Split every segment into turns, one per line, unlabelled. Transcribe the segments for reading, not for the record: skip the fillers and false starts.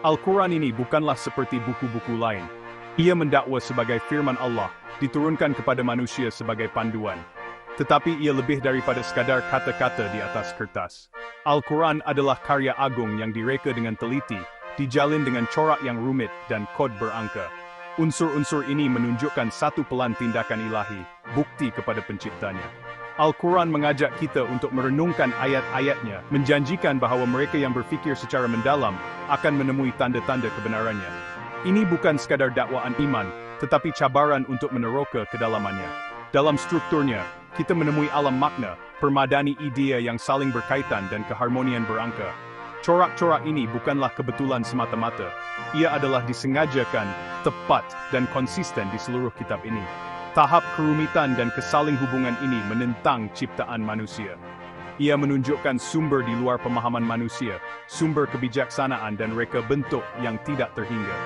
Al-Quran ini bukanlah seperti buku-buku lain. Ia mendakwa sebagai firman Allah, diturunkan kepada manusia sebagai panduan. Tetapi ia lebih daripada sekadar kata-kata di atas kertas. Al-Quran adalah karya agung yang direka dengan teliti, dijalin dengan corak yang rumit dan kod berangka. Unsur-unsur ini menunjukkan satu pelan tindakan ilahi, bukti kepada penciptanya. Al-Quran mengajak kita untuk merenungkan ayat-ayatnya, menjanjikan bahawa mereka yang berfikir secara mendalam akan menemui tanda-tanda kebenarannya. Ini bukan sekadar dakwaan iman, tetapi cabaran untuk meneroka kedalamannya. Dalam strukturnya, kita menemui alam makna, permadani idea yang saling berkaitan dan keharmonian berangka. Corak-corak ini bukanlah kebetulan semata-mata. Ia adalah disengajakan, tepat, dan konsisten di seluruh kitab ini. Tahap kerumitan dan kesaling hubungan ini menentang ciptaan manusia. Ia menunjukkan sumber di luar pemahaman manusia, sumber kebijaksanaan dan reka bentuk yang tidak terhingga.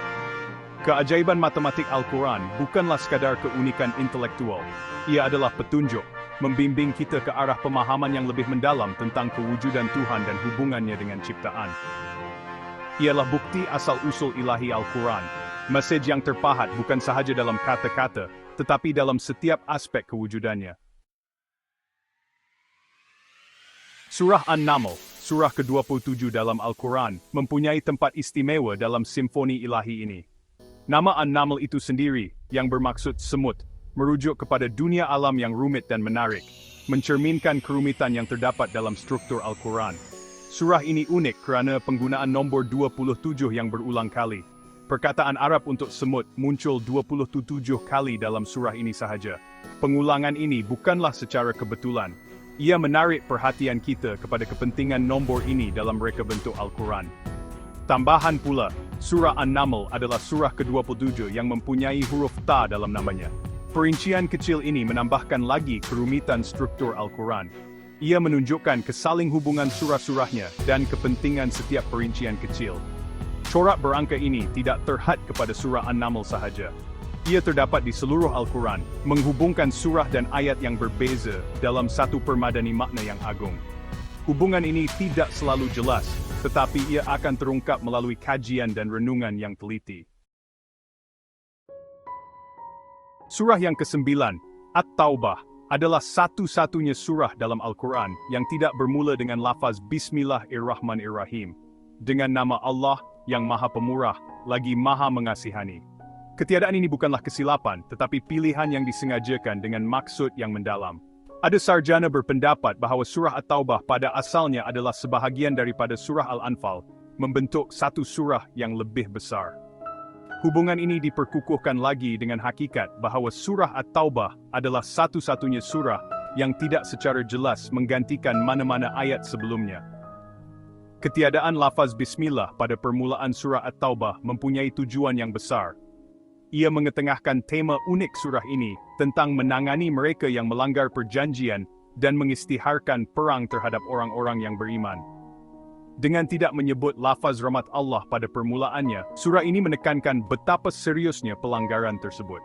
Keajaiban matematik Al-Quran bukanlah sekadar keunikan intelektual. Ia adalah petunjuk, membimbing kita ke arah pemahaman yang lebih mendalam tentang kewujudan Tuhan dan hubungannya dengan ciptaan. Ialah bukti asal-usul ilahi Al-Quran, mesej yang terpahat bukan sahaja dalam kata-kata, tetapi dalam setiap aspek kewujudannya. Surah An-Naml, surah ke-27 dalam Al-Quran, mempunyai tempat istimewa dalam simfoni ilahi ini. Nama An-Naml itu sendiri, yang bermaksud semut, merujuk kepada dunia alam yang rumit dan menarik, mencerminkan kerumitan yang terdapat dalam struktur Al-Quran. Surah ini unik kerana penggunaan nombor 27 yang berulang kali. Perkataan Arab untuk semut muncul 27 kali dalam surah ini sahaja. Pengulangan ini bukanlah secara kebetulan. Ia menarik perhatian kita kepada kepentingan nombor ini dalam reka bentuk Al-Quran. Tambahan pula, surah An-Naml adalah surah ke-27 yang mempunyai huruf ta dalam namanya. Perincian kecil ini menambahkan lagi kerumitan struktur Al-Quran. Ia menunjukkan kesaling hubungan surah-surahnya dan kepentingan setiap perincian kecil. Corak berangka ini tidak terhad kepada surah An-Naml sahaja. Ia terdapat di seluruh Al-Quran, menghubungkan surah dan ayat yang berbeza dalam satu permadani makna yang agung. Hubungan ini tidak selalu jelas, tetapi ia akan terungkap melalui kajian dan renungan yang teliti. Surah yang ke-9, At-Taubah, adalah satu-satunya surah dalam Al-Quran yang tidak bermula dengan lafaz Bismillahirrahmanirrahim, dengan nama Allah yang Maha Pemurah, lagi Maha Mengasihani. Ketiadaan ini bukanlah kesilapan, tetapi pilihan yang disengajakan dengan maksud yang mendalam. Ada sarjana berpendapat bahawa surah At-Taubah pada asalnya adalah sebahagian daripada surah Al-Anfal, membentuk satu surah yang lebih besar. Hubungan ini diperkukuhkan lagi dengan hakikat bahawa surah At-Taubah adalah satu-satunya surah yang tidak secara jelas menggantikan mana-mana ayat sebelumnya. Ketiadaan lafaz Bismillah pada permulaan surah At-Taubah mempunyai tujuan yang besar. Ia mengetengahkan tema unik surah ini tentang menangani mereka yang melanggar perjanjian dan mengistiharkan perang terhadap orang-orang yang beriman. Dengan tidak menyebut lafaz rahmat Allah pada permulaannya, surah ini menekankan betapa seriusnya pelanggaran tersebut.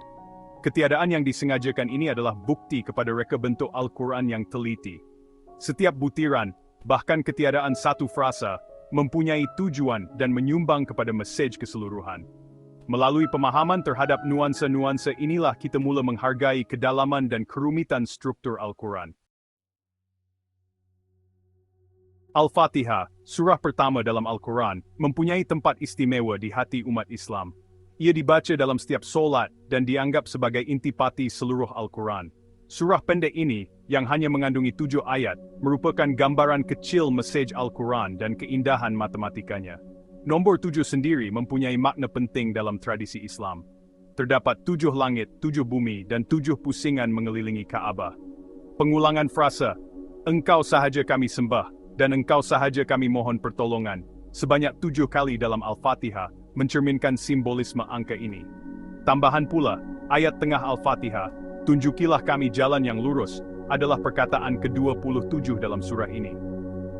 Ketiadaan yang disengajakan ini adalah bukti kepada reka bentuk Al-Quran yang teliti. Setiap butiran, bahkan ketiadaan satu frasa, mempunyai tujuan dan menyumbang kepada mesej keseluruhan. Melalui pemahaman terhadap nuansa-nuansa inilah kita mula menghargai kedalaman dan kerumitan struktur Al-Quran. Al-Fatihah, surah pertama dalam Al-Quran, mempunyai tempat istimewa di hati umat Islam. Ia dibaca dalam setiap solat dan dianggap sebagai intipati seluruh Al-Quran. Surah pendek ini, yang hanya mengandungi 7 ayat, merupakan gambaran kecil mesej Al-Quran dan keindahan matematikanya. Nombor 7 sendiri mempunyai makna penting dalam tradisi Islam. Terdapat 7 langit, 7 bumi, dan 7 pusingan mengelilingi Kaabah. Pengulangan frasa, "Engkau sahaja kami sembah, dan Engkau sahaja kami mohon pertolongan," sebanyak 7 kali dalam Al-Fatihah, mencerminkan simbolisme angka ini. Tambahan pula, ayat tengah Al-Fatihah, "Tunjukilah kami jalan yang lurus," adalah perkataan ke-27 dalam surah ini.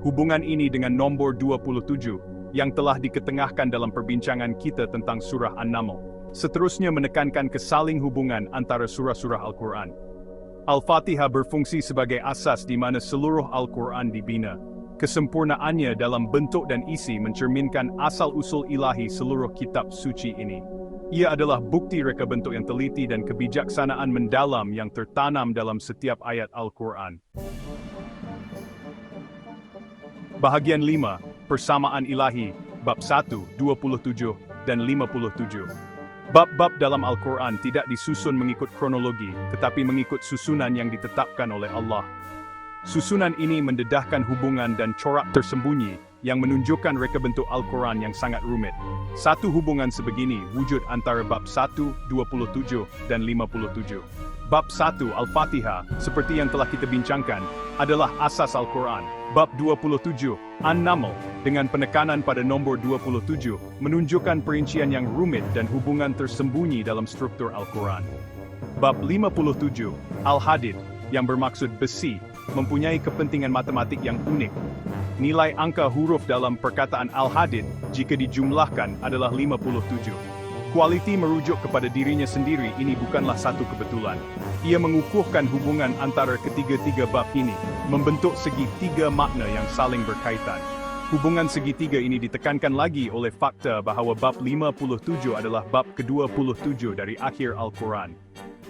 Hubungan ini dengan nombor 27, yang telah diketengahkan dalam perbincangan kita tentang surah An-Naml, seterusnya menekankan kesaling hubungan antara surah-surah Al-Quran. Al-Fatihah berfungsi sebagai asas di mana seluruh Al-Quran dibina. Kesempurnaannya dalam bentuk dan isi mencerminkan asal-usul ilahi seluruh kitab suci ini. Ia adalah bukti reka bentuk yang teliti dan kebijaksanaan mendalam yang tertanam dalam setiap ayat Al-Quran. Bahagian 5, Persamaan Ilahi, Bab 1, 27, dan 57. Bab-bab dalam Al-Quran tidak disusun mengikut kronologi, tetapi mengikut susunan yang ditetapkan oleh Allah. Susunan ini mendedahkan hubungan dan corak tersembunyi yang menunjukkan reka bentuk Al-Quran yang sangat rumit. Satu hubungan sebegini wujud antara bab 1, 27, dan 57. Bab 1, Al-Fatihah, seperti yang telah kita bincangkan, adalah asas Al-Quran. Bab 27, An-Naml, dengan penekanan pada nombor 27, menunjukkan perincian yang rumit dan hubungan tersembunyi dalam struktur Al-Quran. Bab 57, Al-Hadid, yang bermaksud besi, mempunyai kepentingan matematik yang unik. Nilai angka huruf dalam perkataan Al-Hadid, jika dijumlahkan, adalah 57. Kualiti merujuk kepada dirinya sendiri ini bukanlah satu kebetulan. Ia mengukuhkan hubungan antara ketiga-tiga bab ini, membentuk segitiga makna yang saling berkaitan. Hubungan segitiga ini ditekankan lagi oleh fakta bahawa bab 57 adalah bab ke-27 dari akhir Al-Quran.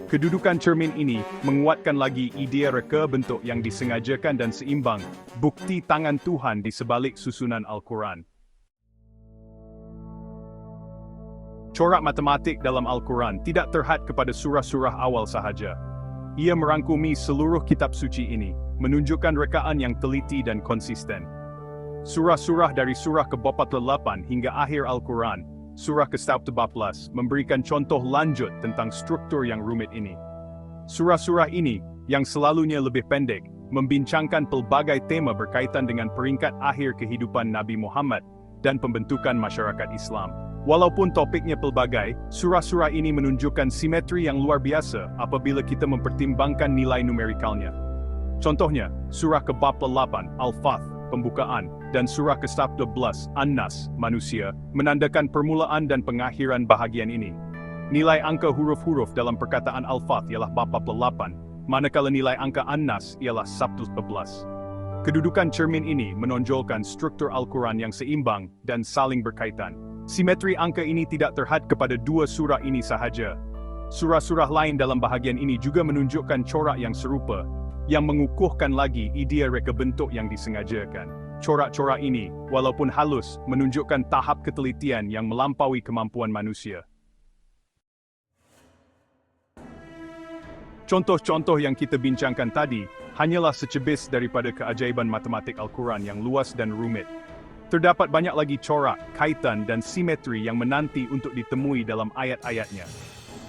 Kedudukan cermin ini menguatkan lagi idea reka bentuk yang disengajakan dan seimbang, bukti tangan Tuhan di sebalik susunan Al-Quran. Corak matematik dalam Al-Quran tidak terhad kepada surah-surah awal sahaja. Ia merangkumi seluruh kitab suci ini, menunjukkan rekaan yang teliti dan konsisten. Surah-surah dari surah ke-48 hingga akhir Al-Quran, surah ke-14, memberikan contoh lanjut tentang struktur yang rumit ini. Surah-surah ini, yang selalunya lebih pendek, membincangkan pelbagai tema berkaitan dengan peringkat akhir kehidupan Nabi Muhammad dan pembentukan masyarakat Islam. Walaupun topiknya pelbagai, surah-surah ini menunjukkan simetri yang luar biasa apabila kita mempertimbangkan nilai numerikalnya. Contohnya, surah ke-48, Al-Fath, pembukaan, dan surah ke-11, An-Nas, manusia, menandakan permulaan dan pengakhiran bahagian ini. Nilai angka huruf-huruf dalam perkataan Al-Fath ialah 48, manakala nilai angka An-Nas ialah 11. Kedudukan cermin ini menonjolkan struktur Al-Quran yang seimbang dan saling berkaitan. Simetri angka ini tidak terhad kepada dua surah ini sahaja. Surah-surah lain dalam bahagian ini juga menunjukkan corak yang serupa, yang mengukuhkan lagi idea reka bentuk yang disengajakan. Corak-corak ini, walaupun halus, menunjukkan tahap ketelitian yang melampaui kemampuan manusia. Contoh-contoh yang kita bincangkan tadi hanyalah secebis daripada keajaiban matematik Al-Quran yang luas dan rumit. Terdapat banyak lagi corak, kaitan, dan simetri yang menanti untuk ditemui dalam ayat-ayatnya.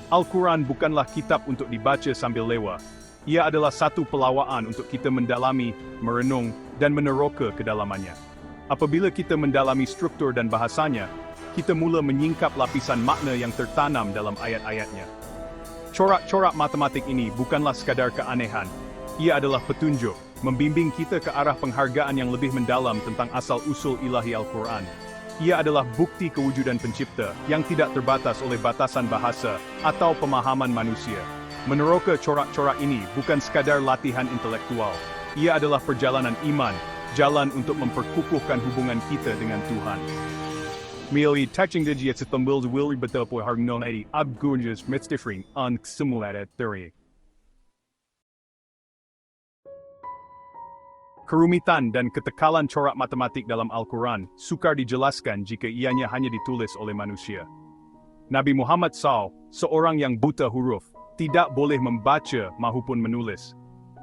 Al-Quran bukanlah kitab untuk dibaca sambil lewa. Ia adalah satu pelawaan untuk kita mendalami, merenung, dan meneroka kedalamannya. Apabila kita mendalami struktur dan bahasanya, kita mula menyingkap lapisan makna yang tertanam dalam ayat-ayatnya. Corak-corak matematik ini bukanlah sekadar keanehan. Ia adalah petunjuk, membimbing kita ke arah penghargaan yang lebih mendalam tentang asal-usul ilahi Al-Quran. Ia adalah bukti kewujudan pencipta yang tidak terbatas oleh batasan bahasa atau pemahaman manusia. Meneroka corak-corak ini bukan sekadar latihan intelektual. Ia adalah perjalanan iman, jalan untuk memperkukuhkan hubungan kita dengan Tuhan. Melalui touching digit setembel will betul hargnon edi abgunjes mitstifring on simulated theory. Kerumitan dan ketekalan corak matematik dalam Al-Quran sukar dijelaskan jika ianya hanya ditulis oleh manusia. Nabi Muhammad SAW, seorang yang buta huruf, tidak boleh membaca maupun menulis.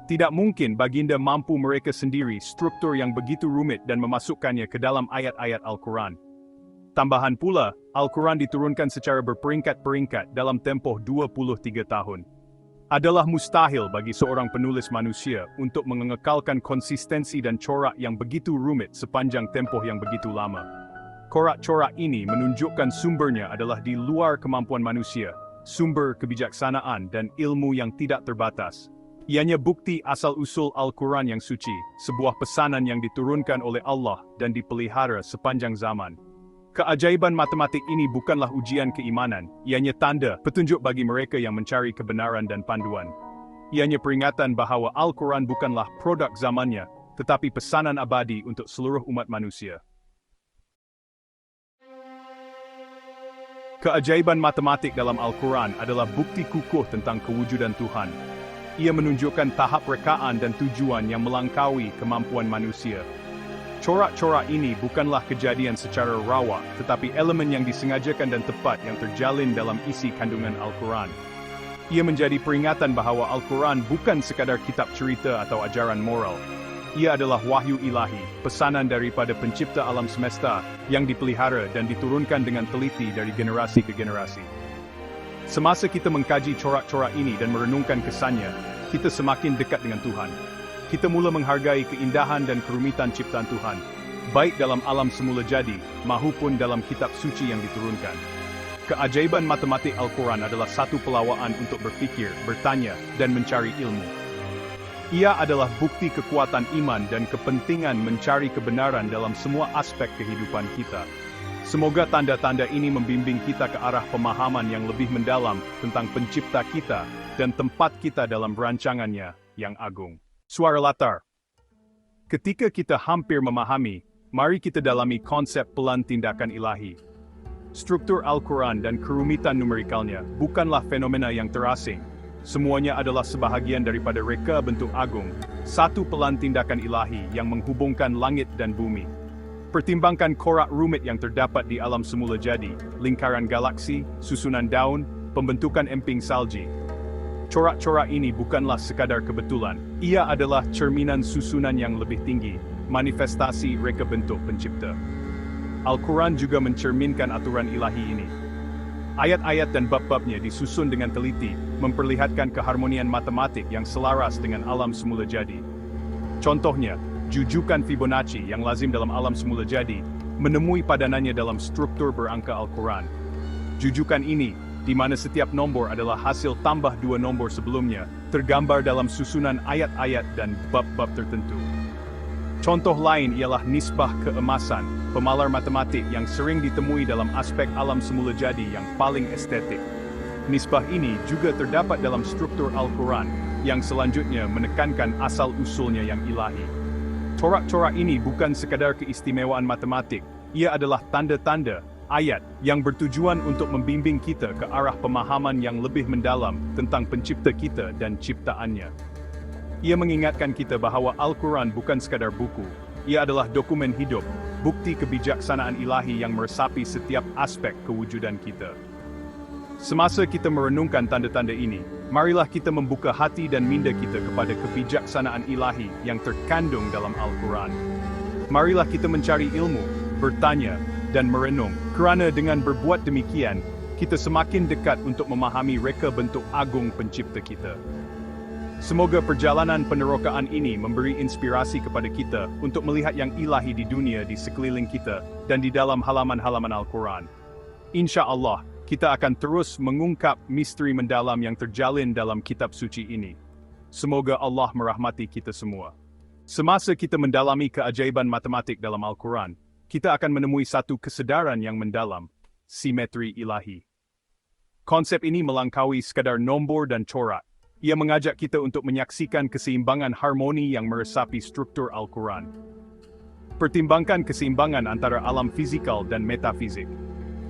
Tidak mungkin baginda mampu mereka sendiri struktur yang begitu rumit dan memasukkannya ke dalam ayat-ayat Al-Quran. Tambahan pula, Al-Quran diturunkan secara berperingkat-peringkat dalam tempoh 23 tahun. Adalah mustahil bagi seorang penulis manusia untuk mengekalkan konsistensi dan corak yang begitu rumit sepanjang tempoh yang begitu lama. Corak-corak ini menunjukkan sumbernya adalah di luar kemampuan manusia, sumber kebijaksanaan dan ilmu yang tidak terbatas. Ianya bukti asal-usul Al-Quran yang suci, sebuah pesanan yang diturunkan oleh Allah dan dipelihara sepanjang zaman. Keajaiban matematik ini bukanlah ujian keimanan, ianya tanda, petunjuk bagi mereka yang mencari kebenaran dan panduan. Ianya peringatan bahawa Al-Quran bukanlah produk zamannya, tetapi pesanan abadi untuk seluruh umat manusia. Keajaiban matematik dalam Al-Quran adalah bukti kukuh tentang kewujudan Tuhan. Ia menunjukkan tahap rekaan dan tujuan yang melangkaui kemampuan manusia. Corak-corak ini bukanlah kejadian secara rawa, tetapi elemen yang disengajakan dan tepat yang terjalin dalam isi kandungan Al-Quran. Ia menjadi peringatan bahawa Al-Quran bukan sekadar kitab cerita atau ajaran moral. Ia adalah wahyu ilahi, pesanan daripada pencipta alam semesta yang dipelihara dan diturunkan dengan teliti dari generasi ke generasi. Semasa kita mengkaji corak-corak ini dan merenungkan kesannya, kita semakin dekat dengan Tuhan. Kita mula menghargai keindahan dan kerumitan ciptaan Tuhan, baik dalam alam semula jadi, maupun dalam kitab suci yang diturunkan. Keajaiban matematik Al-Quran adalah satu pelawaan untuk berfikir, bertanya, dan mencari ilmu. Ia adalah bukti kekuatan iman dan kepentingan mencari kebenaran dalam semua aspek kehidupan kita. Semoga tanda-tanda ini membimbing kita ke arah pemahaman yang lebih mendalam tentang pencipta kita dan tempat kita dalam rancangannya yang agung. Suara latar. Ketika kita hampir memahami, mari kita dalami konsep pelan tindakan ilahi. Struktur Al-Quran dan kerumitan numerikalnya bukanlah fenomena yang terasing. Semuanya adalah sebahagian daripada reka bentuk agung, satu pelan tindakan ilahi yang menghubungkan langit dan bumi. Pertimbangkan korak rumit yang terdapat di alam semula jadi, lingkaran galaksi, susunan daun, pembentukan emping salji. Corak-corak ini bukanlah sekadar kebetulan, ia adalah cerminan susunan yang lebih tinggi, manifestasi reka bentuk pencipta. Al-Quran juga mencerminkan aturan ilahi ini. Ayat-ayat dan bab-babnya disusun dengan teliti, memperlihatkan keharmonian matematik yang selaras dengan alam semula jadi. Contohnya, jujukan Fibonacci yang lazim dalam alam semula jadi, menemui padanannya dalam struktur berangka Al-Quran. Jujukan ini, di mana setiap nombor adalah hasil tambah dua nombor sebelumnya, tergambar dalam susunan ayat-ayat dan bab-bab tertentu. Contoh lain ialah nisbah keemasan, pemalar matematik yang sering ditemui dalam aspek alam semula jadi yang paling estetik. Nisbah ini juga terdapat dalam struktur Al-Quran, yang selanjutnya menekankan asal-usulnya yang ilahi. Corak-corak ini bukan sekadar keistimewaan matematik, ia adalah tanda-tanda, ayat, yang bertujuan untuk membimbing kita ke arah pemahaman yang lebih mendalam tentang pencipta kita dan ciptaannya. Ia mengingatkan kita bahawa Al-Quran bukan sekadar buku, ia adalah dokumen hidup, bukti kebijaksanaan ilahi yang meresapi setiap aspek kewujudan kita. Semasa kita merenungkan tanda-tanda ini, marilah kita membuka hati dan minda kita kepada kebijaksanaan ilahi yang terkandung dalam Al-Quran. Marilah kita mencari ilmu, bertanya, dan merenung, kerana dengan berbuat demikian, kita semakin dekat untuk memahami reka bentuk agung pencipta kita. Semoga perjalanan penerokaan ini memberi inspirasi kepada kita untuk melihat yang ilahi di dunia di sekeliling kita dan di dalam halaman-halaman Al-Quran. Insya Allah, kita akan terus mengungkap misteri mendalam yang terjalin dalam kitab suci ini. Semoga Allah merahmati kita semua. Semasa kita mendalami keajaiban matematik dalam Al-Quran, kita akan menemui satu kesedaran yang mendalam, simetri ilahi. Konsep ini melangkaui sekadar nombor dan corak. Ia mengajak kita untuk menyaksikan keseimbangan harmoni yang meresapi struktur Al-Quran. Pertimbangkan keseimbangan antara alam fizikal dan metafizik.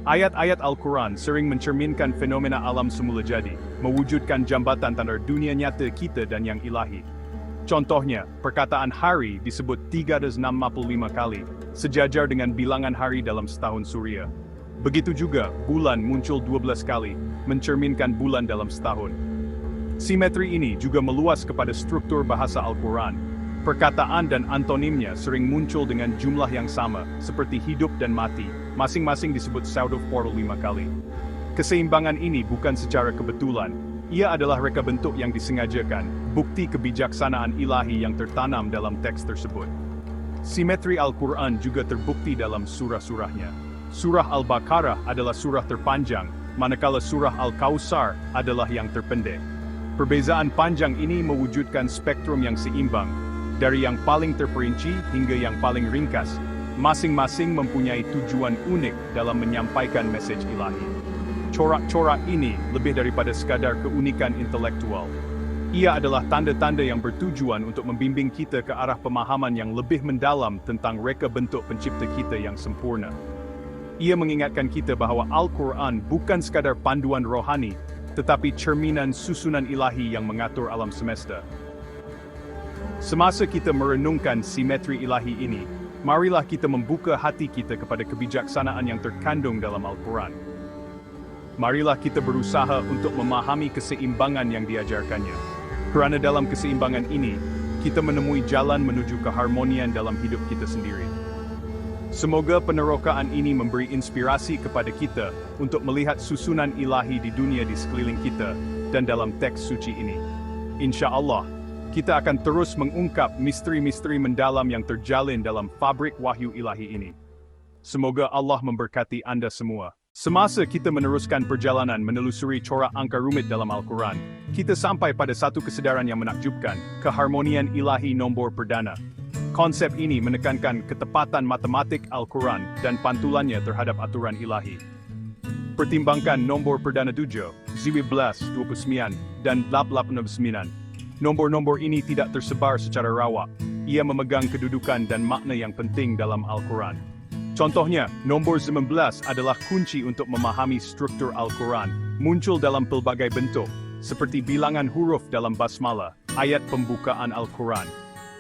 Ayat-ayat Al-Quran sering mencerminkan fenomena alam semula jadi, mewujudkan jambatan antara dunia nyata kita dan yang ilahi. Contohnya, perkataan hari disebut 365 kali, sejajar dengan bilangan hari dalam setahun suria. Begitu juga, bulan muncul 12 kali, mencerminkan bulan dalam setahun. Simetri ini juga meluas kepada struktur bahasa Al-Quran. Perkataan dan antonimnya sering muncul dengan jumlah yang sama, seperti hidup dan mati, masing-masing disebut 5 kali. Keseimbangan ini bukan secara kebetulan, ia adalah reka bentuk yang disengajakan, bukti kebijaksanaan ilahi yang tertanam dalam teks tersebut. Simetri Al-Quran juga terbukti dalam surah-surahnya. Surah Al-Baqarah adalah surah terpanjang, manakala surah Al-Kautsar adalah yang terpendek. Perbezaan panjang ini mewujudkan spektrum yang seimbang, dari yang paling terperinci hingga yang paling ringkas, masing-masing mempunyai tujuan unik dalam menyampaikan mesej ilahi. Corak-corak ini lebih daripada sekadar keunikan intelektual. Ia adalah tanda-tanda yang bertujuan untuk membimbing kita ke arah pemahaman yang lebih mendalam tentang reka bentuk pencipta kita yang sempurna. Ia mengingatkan kita bahwa Al-Quran bukan sekadar panduan rohani, tetapi cerminan susunan ilahi yang mengatur alam semesta. Semasa kita merenungkan simetri ilahi ini, marilah kita membuka hati kita kepada kebijaksanaan yang terkandung dalam Al-Quran. Marilah kita berusaha untuk memahami keseimbangan yang diajarkannya. Kerana dalam keseimbangan ini, kita menemui jalan menuju keharmonian dalam hidup kita sendiri. Semoga penerokaan ini memberi inspirasi kepada kita untuk melihat susunan ilahi di dunia di sekeliling kita dan dalam teks suci ini. Insya Allah, kita akan terus mengungkap misteri-misteri mendalam yang terjalin dalam fabrik wahyu ilahi ini. Semoga Allah memberkati Anda semua. Semasa kita meneruskan perjalanan menelusuri corak angka rumit dalam Al-Quran, kita sampai pada satu kesedaran yang menakjubkan, keharmonian ilahi nombor perdana. Konsep ini menekankan ketepatan matematik Al-Quran dan pantulannya terhadap aturan ilahi. Pertimbangkan nombor perdana 7, 11, 29, dan 89. Nombor-nombor ini tidak tersebar secara rawak. Ia memegang kedudukan dan makna yang penting dalam Al-Quran. Contohnya, nombor 19 adalah kunci untuk memahami struktur Al-Quran, muncul dalam pelbagai bentuk, seperti bilangan huruf dalam basmalah, ayat pembukaan Al-Quran.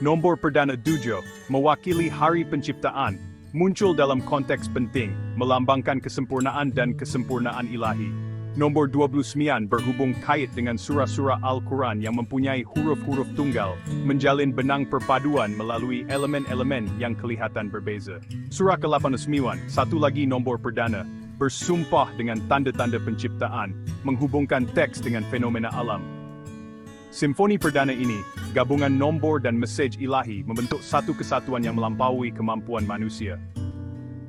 Nombor perdana 7 mewakili hari penciptaan, muncul dalam konteks penting, melambangkan kesempurnaan dan kesempurnaan ilahi. Nombor 29 berhubung kait dengan surah-surah Al-Quran yang mempunyai huruf-huruf tunggal, menjalin benang perpaduan melalui elemen-elemen yang kelihatan berbeza. Surah ke-89, satu lagi nombor perdana, bersumpah dengan tanda-tanda penciptaan, menghubungkan teks dengan fenomena alam. Simfoni perdana ini, gabungan nombor dan mesej ilahi membentuk satu kesatuan yang melampaui kemampuan manusia.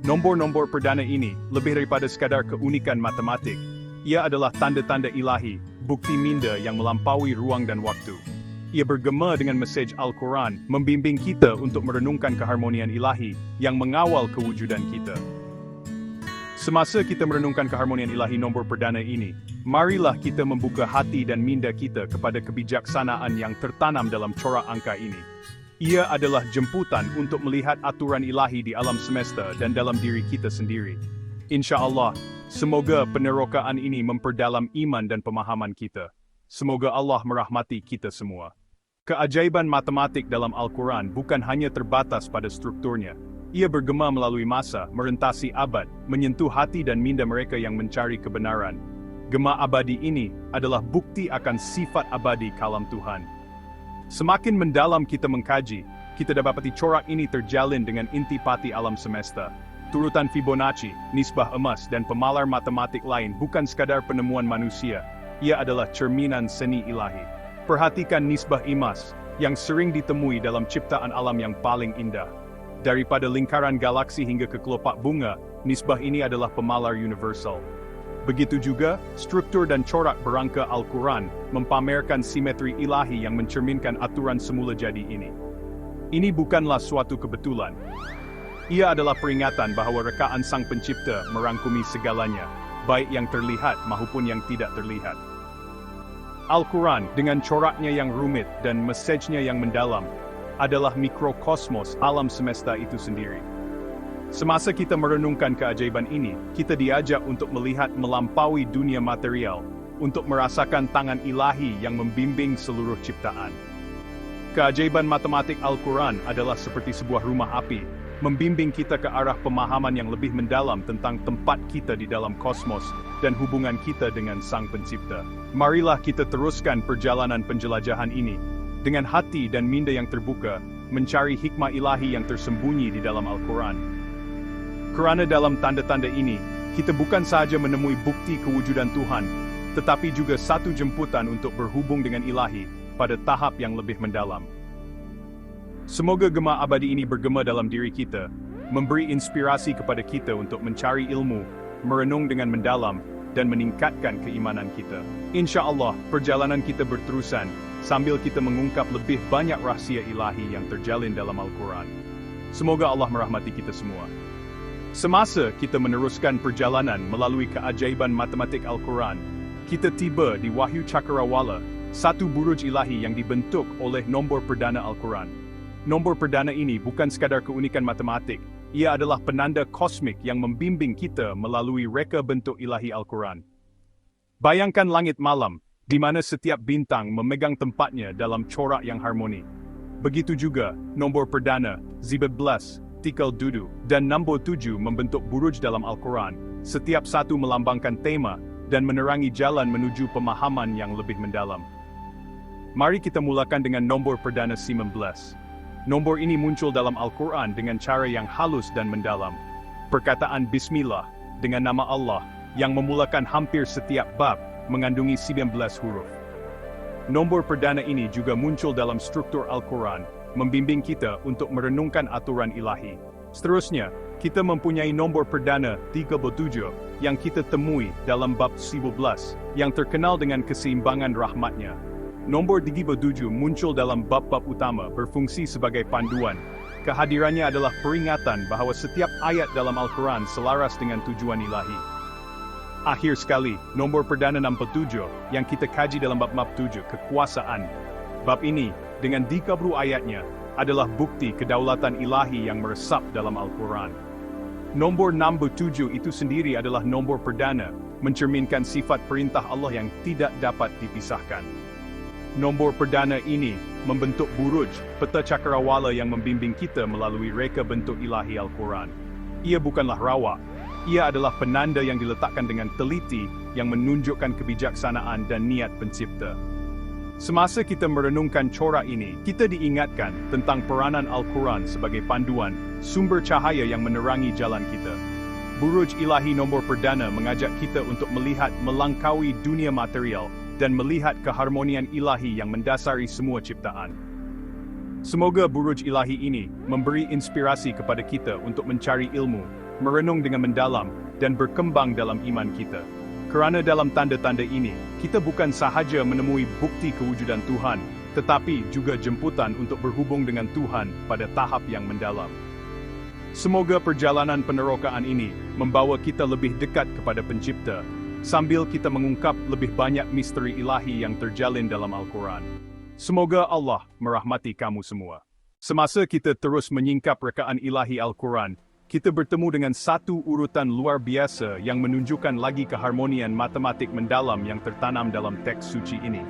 Nombor-nombor perdana ini, lebih daripada sekadar keunikan matematik, ia adalah tanda-tanda ilahi, bukti minda yang melampaui ruang dan waktu. Ia bergema dengan mesej Al-Quran, membimbing kita untuk merenungkan keharmonian ilahi yang mengawal kewujudan kita. Semasa kita merenungkan keharmonian ilahi nombor perdana ini, marilah kita membuka hati dan minda kita kepada kebijaksanaan yang tertanam dalam corak angka ini. Ia adalah jemputan untuk melihat aturan ilahi di alam semesta dan dalam diri kita sendiri. Insya Allah, semoga penerokaan ini memperdalam iman dan pemahaman kita. Semoga Allah merahmati kita semua. Keajaiban matematik dalam Al-Quran bukan hanya terbatas pada strukturnya. Ia bergema melalui masa, merentasi abad, menyentuh hati dan minda mereka yang mencari kebenaran. Gema abadi ini adalah bukti akan sifat abadi kalam Tuhan. Semakin mendalam kita mengkaji, kita dapati corak ini terjalin dengan intipati alam semesta. Turutan Fibonacci, nisbah emas dan pemalar matematik lain bukan sekadar penemuan manusia, ia adalah cerminan seni ilahi. Perhatikan nisbah emas, yang sering ditemui dalam ciptaan alam yang paling indah. Daripada lingkaran galaksi hingga ke kelopak bunga, nisbah ini adalah pemalar universal. Begitu juga, struktur dan corak berangka Al-Quran mempamerkan simetri ilahi yang mencerminkan aturan semula jadi ini. Ini bukanlah suatu kebetulan. Ia adalah peringatan bahwa rekaan Sang Pencipta merangkumi segalanya, baik yang terlihat maupun yang tidak terlihat. Al-Quran dengan coraknya yang rumit dan mesejnya yang mendalam adalah mikrokosmos alam semesta itu sendiri. Semasa kita merenungkan keajaiban ini, kita diajak untuk melihat melampaui dunia material, untuk merasakan tangan ilahi yang membimbing seluruh ciptaan. Keajaiban matematik Al-Quran adalah seperti sebuah rumah api, membimbing kita ke arah pemahaman yang lebih mendalam tentang tempat kita di dalam kosmos dan hubungan kita dengan Sang Pencipta. Marilah kita teruskan perjalanan penjelajahan ini dengan hati dan minda yang terbuka, mencari hikmah ilahi yang tersembunyi di dalam Al-Quran. Kerana dalam tanda-tanda ini, kita bukan sahaja menemui bukti kewujudan Tuhan, tetapi juga satu jemputan untuk berhubung dengan ilahi pada tahap yang lebih mendalam. Semoga gema abadi ini bergema dalam diri kita, memberi inspirasi kepada kita untuk mencari ilmu, merenung dengan mendalam, dan meningkatkan keimanan kita. Insya Allah, perjalanan kita berterusan, sambil kita mengungkap lebih banyak rahasia ilahi yang terjalin dalam Al-Quran. Semoga Allah merahmati kita semua. Semasa kita meneruskan perjalanan melalui keajaiban matematik Al-Quran, kita tiba di Wahyu Cakrawala, satu buruj ilahi yang dibentuk oleh nombor perdana Al-Quran. Nombor perdana ini bukan sekadar keunikan matematik, ia adalah penanda kosmik yang membimbing kita melalui reka bentuk ilahi Al-Quran. Bayangkan langit malam, di mana setiap bintang memegang tempatnya dalam corak yang harmoni. Begitu juga, nombor perdana, 17, Tikal Dudu, dan nombor 7 membentuk buruj dalam Al-Quran, setiap satu melambangkan tema dan menerangi jalan menuju pemahaman yang lebih mendalam. Mari kita mulakan dengan nombor perdana 19. Nombor ini muncul dalam Al-Quran dengan cara yang halus dan mendalam. Perkataan Bismillah, dengan nama Allah, yang memulakan hampir setiap bab, mengandungi 19 huruf. Nombor perdana ini juga muncul dalam struktur Al-Quran, membimbing kita untuk merenungkan aturan ilahi. Seterusnya, kita mempunyai nombor perdana 37 yang kita temui dalam bab 11 yang terkenal dengan keseimbangan rahmatnya. Nombor 37 muncul dalam bab-bab utama berfungsi sebagai panduan. Kehadirannya adalah peringatan bahwa setiap ayat dalam Al-Quran selaras dengan tujuan ilahi. Akhir sekali, nombor perdana 67 yang kita kaji dalam bab 7, kekuasaan. Bab ini, dengan 30 ayatnya, adalah bukti kedaulatan ilahi yang meresap dalam Al-Quran. Nombor 67 itu sendiri adalah nombor perdana, mencerminkan sifat perintah Allah yang tidak dapat dipisahkan. Nombor perdana ini membentuk buruj, peta cakrawala yang membimbing kita melalui reka bentuk ilahi Al-Quran. Ia bukanlah rawa, ia adalah penanda yang diletakkan dengan teliti yang menunjukkan kebijaksanaan dan niat pencipta. Semasa kita merenungkan corak ini, kita diingatkan tentang peranan Al-Quran sebagai panduan, sumber cahaya yang menerangi jalan kita. Buruj ilahi nombor perdana mengajak kita untuk melihat melangkaui dunia material dan melihat keharmonian ilahi yang mendasari semua ciptaan. Semoga buruj ilahi ini memberi inspirasi kepada kita untuk mencari ilmu, merenung dengan mendalam, dan berkembang dalam iman kita. Kerana dalam tanda-tanda ini, kita bukan sahaja menemui bukti kewujudan Tuhan, tetapi juga jemputan untuk berhubung dengan Tuhan pada tahap yang mendalam. Semoga perjalanan penerokaan ini membawa kita lebih dekat kepada Pencipta, sambil kita mengungkap lebih banyak misteri ilahi yang terjalin dalam Al-Quran. Semoga Allah merahmati kamu semua. Semasa kita terus menyingkap rekaan ilahi Al-Quran, kita bertemu dengan satu urutan luar biasa yang menunjukkan lagi keharmonian matematik mendalam yang tertanam dalam teks suci ini.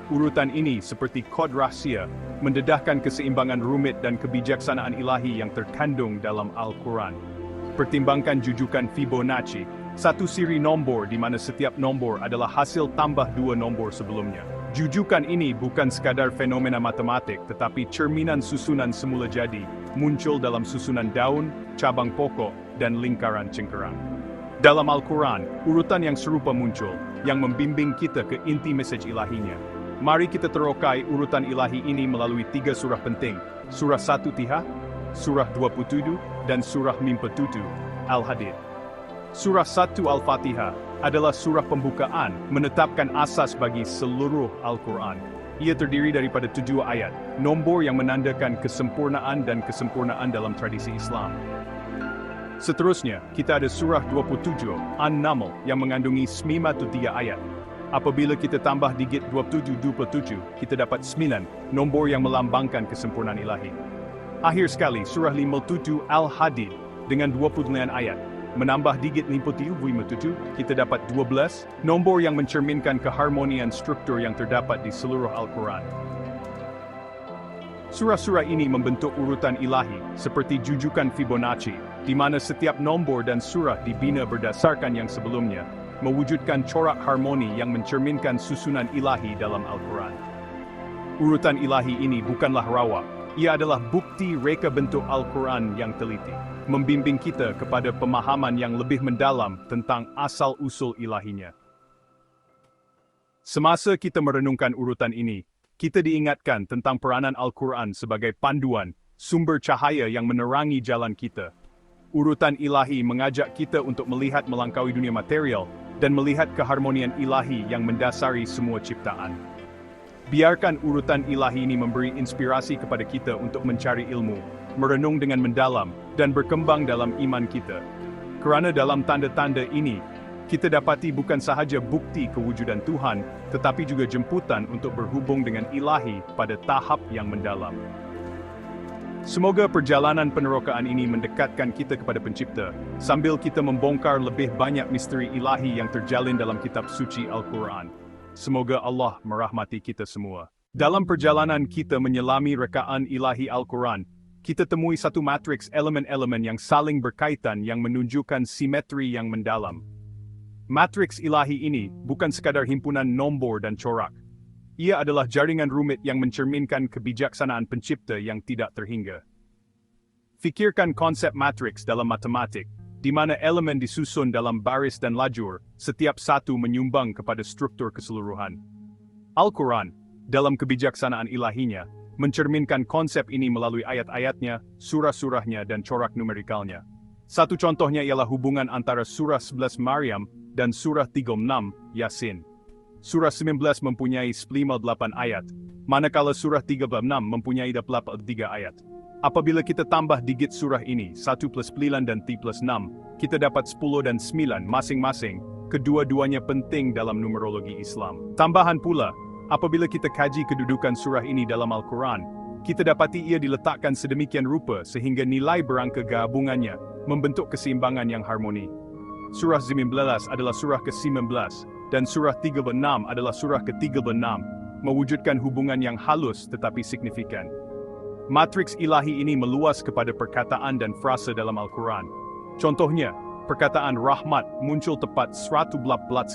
Urutan ini seperti kod rahsia, mendedahkan keseimbangan rumit dan kebijaksanaan ilahi yang terkandung dalam Al-Quran. Pertimbangkan jujukan Fibonacci, satu siri nombor di mana setiap nombor adalah hasil tambah dua nombor sebelumnya. Jujukan ini bukan sekadar fenomena matematik, tetapi cerminan susunan semula jadi, muncul dalam susunan daun, cabang pokok, dan lingkaran cengkerang. Dalam Al-Quran, urutan yang serupa muncul, yang membimbing kita ke inti mesej ilahinya. Mari kita terokai urutan ilahi ini melalui 3 surah penting, surah 1 Tiha, surah 27, dan surah Mimpetutu, Al-Hadid. Surah 1 Al-Fatihah adalah surah pembukaan, menetapkan asas bagi seluruh Al-Quran. Ia terdiri daripada 7 ayat, nombor yang menandakan kesempurnaan dan kesempurnaan dalam tradisi Islam. Seterusnya, kita ada surah 27, An-Naml, yang mengandungi 93 ayat. Apabila kita tambah digit 27, kita dapat 9, nombor yang melambangkan kesempurnaan ilahi. Akhir sekali, surah 57 Al-Hadid, dengan 29 ayat. Menambah digit 57, kita dapat 12, nombor yang mencerminkan keharmonian struktur yang terdapat di seluruh Al-Quran. Surah-surah ini membentuk urutan ilahi, seperti jujukan Fibonacci, di mana setiap nombor dan surah dibina berdasarkan yang sebelumnya, mewujudkan corak harmoni yang mencerminkan susunan ilahi dalam Al-Quran. Urutan ilahi ini bukanlah rawa, ia adalah bukti reka bentuk Al-Quran yang teliti, membimbing kita kepada pemahaman yang lebih mendalam tentang asal-usul ilahinya. Semasa kita merenungkan urutan ini, kita diingatkan tentang peranan Al-Quran sebagai panduan, sumber cahaya yang menerangi jalan kita. Urutan ilahi mengajak kita untuk melihat melangkaui dunia material dan melihat keharmonian ilahi yang mendasari semua ciptaan. Biarkan urutan ilahi ini memberi inspirasi kepada kita untuk mencari ilmu, merenung dengan mendalam, dan berkembang dalam iman kita. Kerana dalam tanda-tanda ini, kita dapati bukan sahaja bukti kewujudan Tuhan, tetapi juga jemputan untuk berhubung dengan ilahi pada tahap yang mendalam. Semoga perjalanan penerokaan ini mendekatkan kita kepada Pencipta, sambil kita membongkar lebih banyak misteri ilahi yang terjalin dalam kitab suci Al-Quran. Semoga Allah merahmati kita semua. Dalam perjalanan kita menyelami rekaan ilahi Al-Quran, kita temui satu matriks elemen-elemen yang saling berkaitan yang menunjukkan simetri yang mendalam. Matriks ilahi ini bukan sekadar himpunan nombor dan corak. Ia adalah jaringan rumit yang mencerminkan kebijaksanaan Pencipta yang tidak terhingga. Fikirkan konsep matriks dalam matematik, di mana elemen disusun dalam baris dan lajur, setiap satu menyumbang kepada struktur keseluruhan. Al-Quran, dalam kebijaksanaan ilahinya, mencerminkan konsep ini melalui ayat-ayatnya, surah-surahnya dan corak numerikalnya. Satu contohnya ialah hubungan antara surah 11 Maryam dan surah 36 Yasin. Surah 19 mempunyai 58 ayat, manakala surah 36 mempunyai 83 ayat. Apabila kita tambah digit surah ini, 1 plus 9 dan 3 plus 6, kita dapat 10 dan 9 masing-masing, kedua-duanya penting dalam numerologi Islam. Tambahan pula, apabila kita kaji kedudukan surah ini dalam Al-Quran, kita dapati ia diletakkan sedemikian rupa sehingga nilai berangka gabungannya membentuk keseimbangan yang harmoni. Surah 19 adalah surah ke-19, dan surah 36 adalah surah ke-36, mewujudkan hubungan yang halus tetapi signifikan. Matriks ilahi ini meluas kepada perkataan dan frasa dalam Al-Quran. Contohnya, perkataan rahmat muncul tepat 114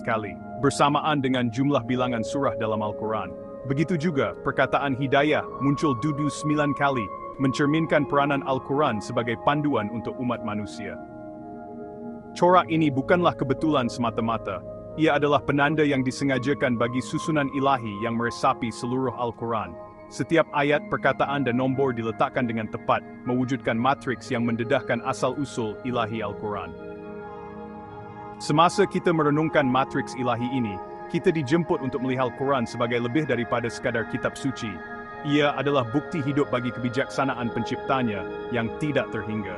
kali, bersamaan dengan jumlah bilangan surah dalam Al-Quran. Begitu juga, perkataan hidayah muncul 9 kali, mencerminkan peranan Al-Quran sebagai panduan untuk umat manusia. Corak ini bukanlah kebetulan semata-mata, ia adalah penanda yang disengajakan bagi susunan ilahi yang meresapi seluruh Al-Quran. Setiap ayat, perkataan dan nombor diletakkan dengan tepat, mewujudkan matriks yang mendedahkan asal-usul ilahi Al-Quran. Semasa kita merenungkan matriks ilahi ini, kita dijemput untuk melihat Al-Quran sebagai lebih daripada sekadar kitab suci. Ia adalah bukti hidup bagi kebijaksanaan Penciptanya yang tidak terhingga.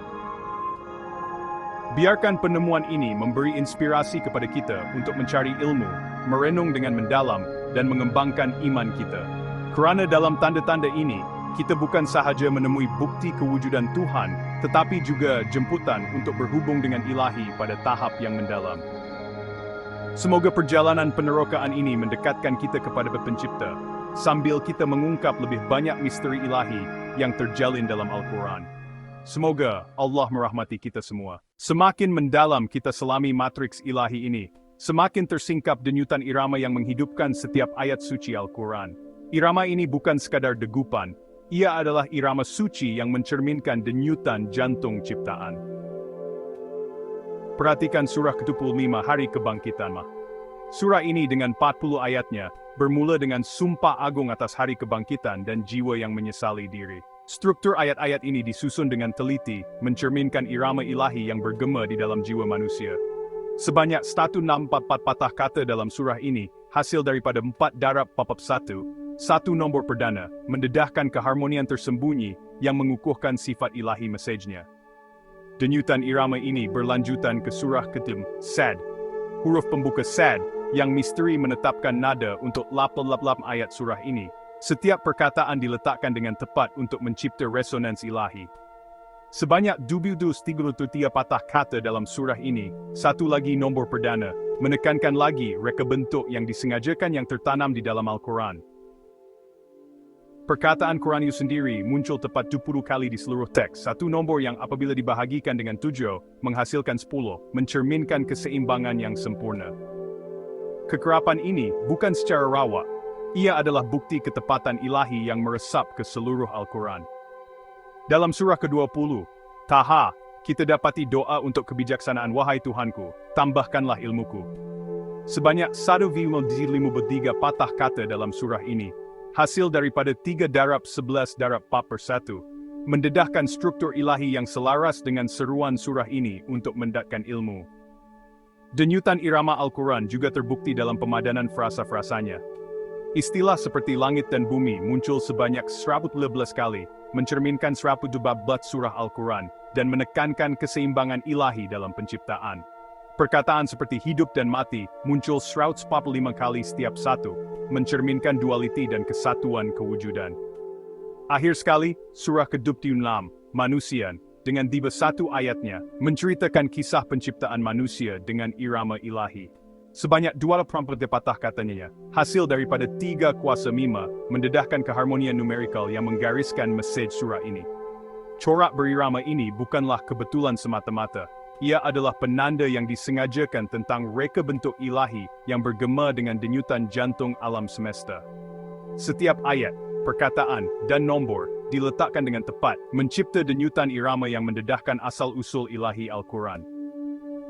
Biarkan penemuan ini memberi inspirasi kepada kita untuk mencari ilmu, merenung dengan mendalam, dan mengembangkan iman kita. Kerana dalam tanda-tanda ini, kita bukan sahaja menemui bukti kewujudan Tuhan, tetapi juga jemputan untuk berhubung dengan ilahi pada tahap yang mendalam. Semoga perjalanan penerokaan ini mendekatkan kita kepada Pencipta, sambil kita mengungkap lebih banyak misteri ilahi yang terjalin dalam Al-Quran. Semoga Allah merahmati kita semua. Semakin mendalam kita selami matriks ilahi ini, semakin tersingkap denyutan irama yang menghidupkan setiap ayat suci Al-Quran. Irama ini bukan sekadar degupan, ia adalah irama suci yang mencerminkan denyutan jantung ciptaan. Perhatikan surah ke-25 Hari Kebangkitan. Surah ini dengan 40 ayatnya, bermula dengan sumpah agung atas hari kebangkitan dan jiwa yang menyesali diri. Struktur ayat-ayat ini disusun dengan teliti, mencerminkan irama ilahi yang bergema di dalam jiwa manusia. Sebanyak 164 patah kata dalam surah ini, hasil daripada 4 darab bab 1, satu nombor perdana, mendedahkan keharmonian tersembunyi yang mengukuhkan sifat ilahi mesejnya. Denyutan irama ini berlanjutan ke surah ke-6, Sad. Huruf pembuka Sad, yang misteri menetapkan nada untuk 88 ayat surah ini. Setiap perkataan diletakkan dengan tepat untuk mencipta resonans ilahi. Sebanyak 233 patah kata dalam surah ini, satu lagi nombor perdana, menekankan lagi reka bentuk yang disengajakan yang tertanam di dalam Al-Quran. Perkataan Quran itu sendiri muncul tepat 20 kali di seluruh teks, satu nombor yang apabila dibahagikan dengan 7, menghasilkan 10, mencerminkan keseimbangan yang sempurna. Kekerapan ini bukan secara rawa, ia adalah bukti ketepatan ilahi yang meresap ke seluruh Al-Quran. Dalam surah ke-20, Taha, kita dapati doa untuk kebijaksanaan wahai Tuhanku, tambahkanlah ilmuku. Sebanyak 1,53 patah kata dalam surah ini, hasil daripada 3 darab 11 darab 4/1, mendedahkan struktur ilahi yang selaras dengan seruan surah ini untuk mendatangkan ilmu. Denyutan irama Al-Quran juga terbukti dalam pemadanan frasa-frasanya. Istilah seperti langit dan bumi muncul sebanyak 115 kali, mencerminkan 112 surah Al-Quran, dan menekankan keseimbangan ilahi dalam penciptaan. Perkataan seperti hidup dan mati muncul 145 kali setiap satu, mencerminkan dualiti dan kesatuan kewujudan. Akhir sekali, surah ke-26, manusia, dengan tiba satu ayatnya, menceritakan kisah penciptaan manusia dengan irama ilahi. Sebanyak 24 patah katanya, hasil daripada 3 kuasa mima, mendedahkan keharmonian numerikal yang menggariskan mesej surah ini. Corak berirama ini bukanlah kebetulan semata-mata. Ia adalah penanda yang disengajakan tentang reka bentuk ilahi yang bergema dengan denyutan jantung alam semesta. Setiap ayat, perkataan, dan nombor diletakkan dengan tepat, mencipta denyutan irama yang mendedahkan asal-usul ilahi Al-Quran.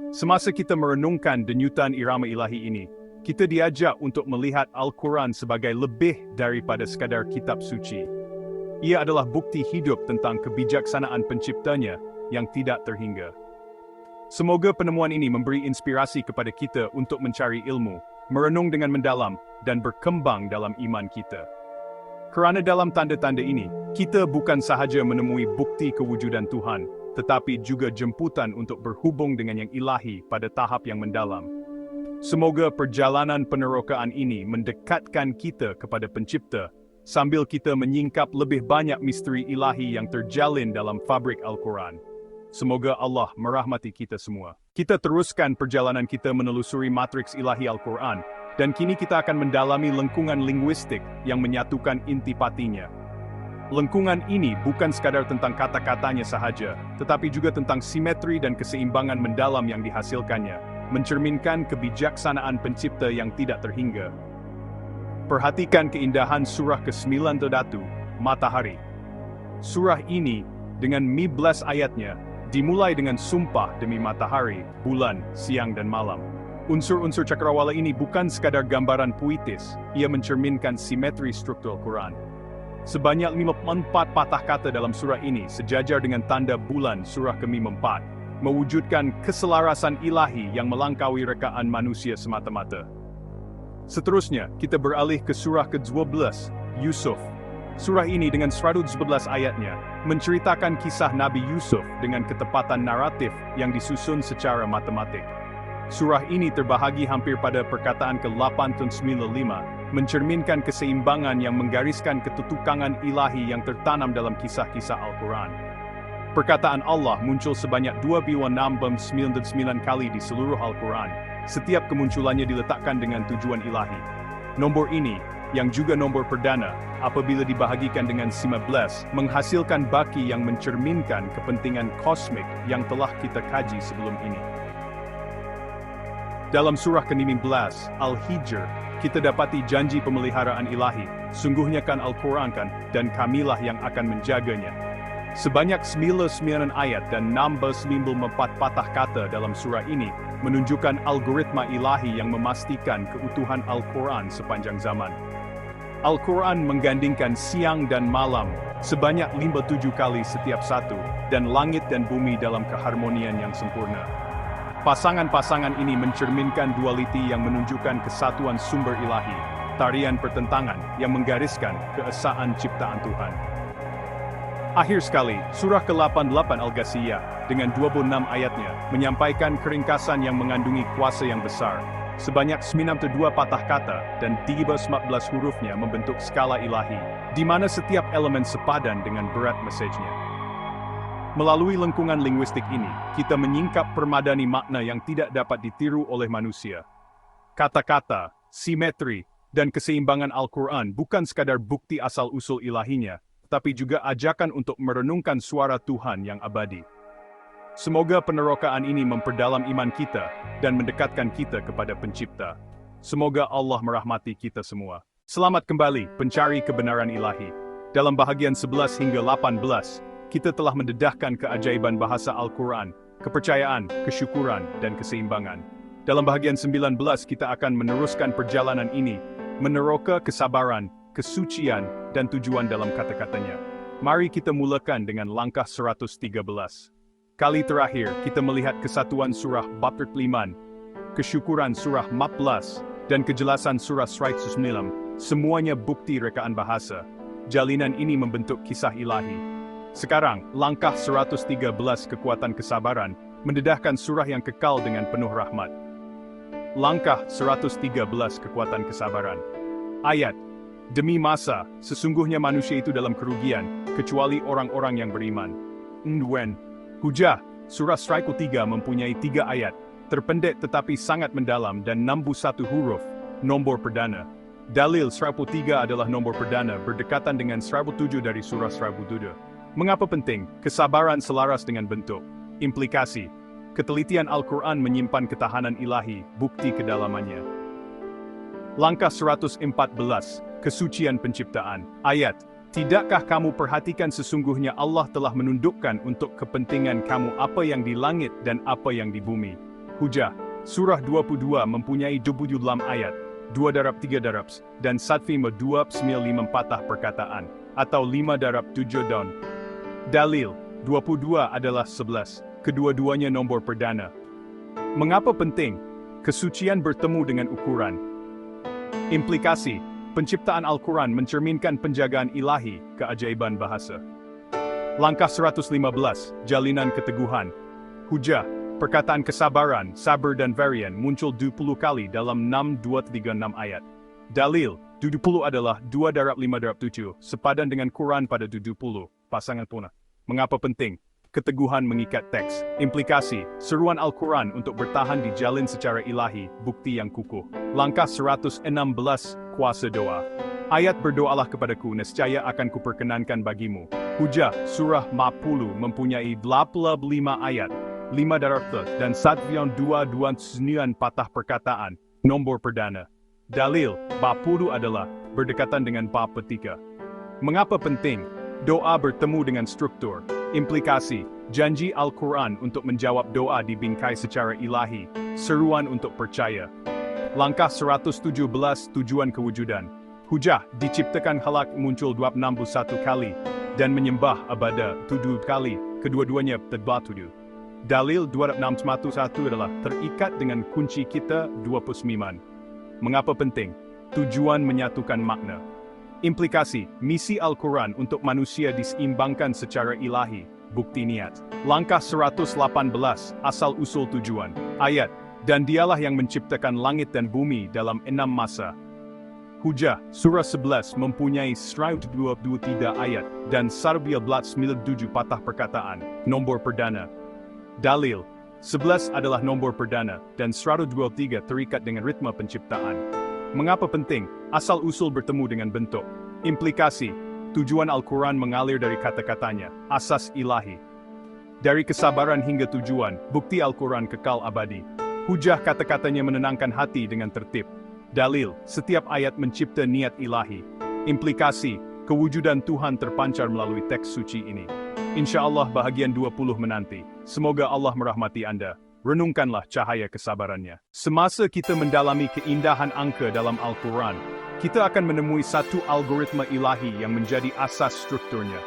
Semasa kita merenungkan denyutan irama ilahi ini, kita diajak untuk melihat Al-Quran sebagai lebih daripada sekadar kitab suci. Ia adalah bukti hidup tentang kebijaksanaan penciptanya yang tidak terhingga. Semoga penemuan ini memberi inspirasi kepada kita untuk mencari ilmu, merenung dengan mendalam, dan berkembang dalam iman kita. Kerana dalam tanda-tanda ini, kita bukan sahaja menemui bukti kewujudan Tuhan, tetapi juga jemputan untuk berhubung dengan yang ilahi pada tahap yang mendalam. Semoga perjalanan penerokaan ini mendekatkan kita kepada Pencipta, sambil kita menyingkap lebih banyak misteri ilahi yang terjalin dalam fabrik Al-Quran. Semoga Allah merahmati kita semua. Kita teruskan perjalanan kita menelusuri matriks ilahi Al-Quran, dan kini kita akan mendalami lengkungan linguistik yang menyatukan intipatinya. Lengkungan ini bukan sekadar tentang kata-katanya sahaja, tetapi juga tentang simetri dan keseimbangan mendalam yang dihasilkannya, mencerminkan kebijaksanaan pencipta yang tidak terhingga. Perhatikan keindahan surah ke-9 Matahari. Surah ini, dengan 15 ayatnya, dimulai dengan sumpah demi matahari, bulan, siang dan malam. Unsur-unsur cakrawala ini bukan sekadar gambaran puitis, ia mencerminkan simetri struktur Al-Quran. Sebanyak 54 patah kata dalam surah ini sejajar dengan tanda bulan surah ke-4, mewujudkan keselarasan ilahi yang melangkaui rekaan manusia semata-mata. Seterusnya, kita beralih ke surah ke-12, Yusuf. Surah ini dengan 111 ayatnya, menceritakan kisah Nabi Yusuf dengan ketepatan naratif yang disusun secara matematik. Surah ini terbahagi hampir pada perkataan ke-895, mencerminkan keseimbangan yang menggariskan ketutukangan ilahi yang tertanam dalam kisah-kisah Al-Quran. Perkataan Allah muncul sebanyak 2,699 kali di seluruh Al-Quran. Setiap kemunculannya diletakkan dengan tujuan ilahi. Nombor ini, yang juga nombor perdana, apabila dibahagikan dengan 15, menghasilkan baki yang mencerminkan kepentingan kosmik yang telah kita kaji sebelum ini. Dalam surah ke-15, Al-Hijr, kita dapati janji pemeliharaan ilahi, sungguhnya kan Al-Quran kan, dan kamilah yang akan menjaganya. Sebanyak 99 ayat dan 94 patah kata dalam surah ini, menunjukkan algoritma ilahi yang memastikan keutuhan Al-Quran sepanjang zaman. Al-Quran menggandingkan siang dan malam, sebanyak 57 kali setiap satu, dan langit dan bumi dalam keharmonian yang sempurna. Pasangan-pasangan ini mencerminkan dualiti yang menunjukkan kesatuan sumber ilahi, tarian pertentangan yang menggariskan keesaan ciptaan Tuhan. Akhir sekali, surah ke-88 Al-Ghasiyah, dengan 26 ayatnya, menyampaikan keringkasan yang mengandungi kuasa yang besar. Sebanyak 92 patah kata dan 314 hurufnya membentuk skala ilahi, di mana setiap elemen sepadan dengan berat mesejnya. Melalui lengkungan linguistik ini, kita menyingkap permadani makna yang tidak dapat ditiru oleh manusia. Kata-kata, simetri, dan keseimbangan Al-Quran bukan sekadar bukti asal-usul ilahinya, tapi juga ajakan untuk merenungkan suara Tuhan yang abadi. Semoga penerokaan ini memperdalam iman kita dan mendekatkan kita kepada Pencipta. Semoga Allah merahmati kita semua. Selamat kembali, pencari kebenaran ilahi. Dalam bahagian 11 hingga 18, kita telah mendedahkan keajaiban bahasa Al-Quran, kepercayaan, kesyukuran, dan keseimbangan. Dalam bahagian 19, kita akan meneruskan perjalanan ini, meneroka kesabaran, kesucian, dan tujuan dalam kata-katanya. Mari kita mulakan dengan langkah 113. Kali terakhir, kita melihat kesatuan surah bab 5, kesyukuran surah 14, dan kejelasan surah 109, semuanya bukti rekaan bahasa. Jalinan ini membentuk kisah ilahi. Sekarang, langkah 113 kekuatan kesabaran, mendedahkan surah yang kekal dengan penuh rahmat. Langkah 113 kekuatan kesabaran. Ayat. Demi masa, sesungguhnya manusia itu dalam kerugian, kecuali orang-orang yang beriman. Ndwen. Hujah, surah 103 mempunyai 3 ayat, terpendek tetapi sangat mendalam dan 61 huruf, nombor perdana. Dalil 103 adalah nombor perdana berdekatan dengan 107 dari surah 107. Mengapa penting? Kesabaran selaras dengan bentuk. Implikasi. Ketelitian Al-Quran menyimpan ketahanan ilahi, bukti kedalamannya. Langkah 114, kesucian penciptaan. Ayat. Tidakkah kamu perhatikan sesungguhnya Allah telah menundukkan untuk kepentingan kamu apa yang di langit dan apa yang di bumi. Hujah. Surah 22 mempunyai 28 ayat, 2 darab 3 darab, dan 1,25 patah perkataan, atau 5 darab 7 daun. Dalil. 22 adalah 11, kedua-duanya nombor perdana. Mengapa penting? Kesucian bertemu dengan ukuran. Implikasi. Penciptaan Al-Quran mencerminkan penjagaan ilahi, keajaiban bahasa. Langkah 115, jalinan keteguhan. Hujah, perkataan kesabaran, sabar dan varian muncul 20 kali dalam 6-2-3-6 ayat. Dalil, 20 adalah 2 darab 5 darab 7, sepadan dengan Quran pada 70, pasangan punah. Mengapa penting? Keteguhan mengikat teks. Implikasi, seruan Al-Quran untuk bertahan dijalin secara ilahi, bukti yang kukuh. Langkah 116, kuasa doa. Ayat berdoalah kepadaku, nescaya akan kuperkenankan bagimu. Hujah, surah 40 mempunyai 85 ayat, 5 darab dan 1,229 patah perkataan, nombor perdana. Dalil, bab 10 adalah berdekatan dengan bab ketiga. Mengapa penting? Doa bertemu dengan struktur. Implikasi, janji Al-Quran untuk menjawab doa dibingkai secara ilahi, seruan untuk percaya. Langkah 117, tujuan kewujudan. Hujah, diciptakan halak muncul 261 kali, dan menyembah abada 7 kali, kedua-duanya tadbatudu. Dalil 261 adalah terikat dengan kunci kita 29. Mengapa penting? Tujuan menyatukan makna. Implikasi, misi Al-Quran untuk manusia diseimbangkan secara ilahi, bukti niat. Langkah 118, asal-usul tujuan. Ayat, dan dialah yang menciptakan langit dan bumi dalam 6 masa. Hujah, surah 11 mempunyai 123 ayat, dan 197 patah perkataan, nombor perdana. Dalil, 11 adalah nombor perdana, dan 123 terikat dengan ritme penciptaan. Mengapa penting? Asal-usul bertemu dengan bentuk. Implikasi, tujuan Al-Quran mengalir dari kata-katanya, asas ilahi. Dari kesabaran hingga tujuan, bukti Al-Quran kekal abadi. Hujah, kata-katanya menenangkan hati dengan tertib. Dalil, setiap ayat mencipta niat ilahi. Implikasi, kewujudan Tuhan terpancar melalui teks suci ini. Insya Allah bahagian 20 menanti. Semoga Allah merahmati Anda. Renungkanlah cahaya kesabarannya. Semasa kita mendalami keindahan angka dalam Al-Quran, kita akan menemui satu algoritma ilahi yang menjadi asas strukturnya.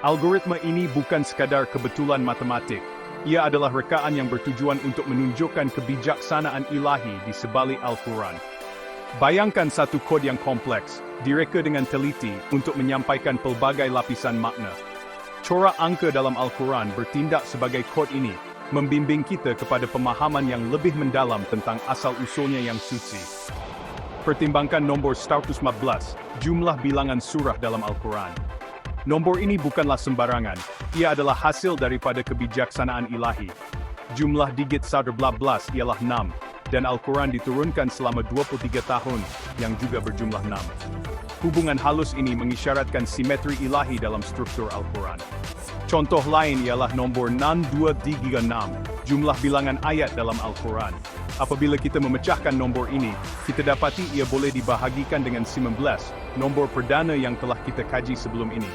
Algoritma ini bukan sekadar kebetulan matematik. Ia adalah rekaan yang bertujuan untuk menunjukkan kebijaksanaan ilahi di sebalik Al-Quran. Bayangkan satu kod yang kompleks, direka dengan teliti untuk menyampaikan pelbagai lapisan makna. Corak angka dalam Al-Quran bertindak sebagai kod ini, membimbing kita kepada pemahaman yang lebih mendalam tentang asal-usulnya yang suci. Pertimbangkan nombor 114, jumlah bilangan surah dalam Al-Quran. Nombor ini bukanlah sembarangan, ia adalah hasil daripada kebijaksanaan ilahi. Jumlah digit 112 ialah 6, dan Al-Quran diturunkan selama 23 tahun, yang juga berjumlah 6. Hubungan halus ini mengisyaratkan simetri ilahi dalam struktur Al-Quran. Contoh lain ialah nombor 62336, jumlah bilangan ayat dalam Al-Quran. Apabila kita memecahkan nombor ini, kita dapati ia boleh dibahagikan dengan 19, nombor perdana yang telah kita kaji sebelum ini.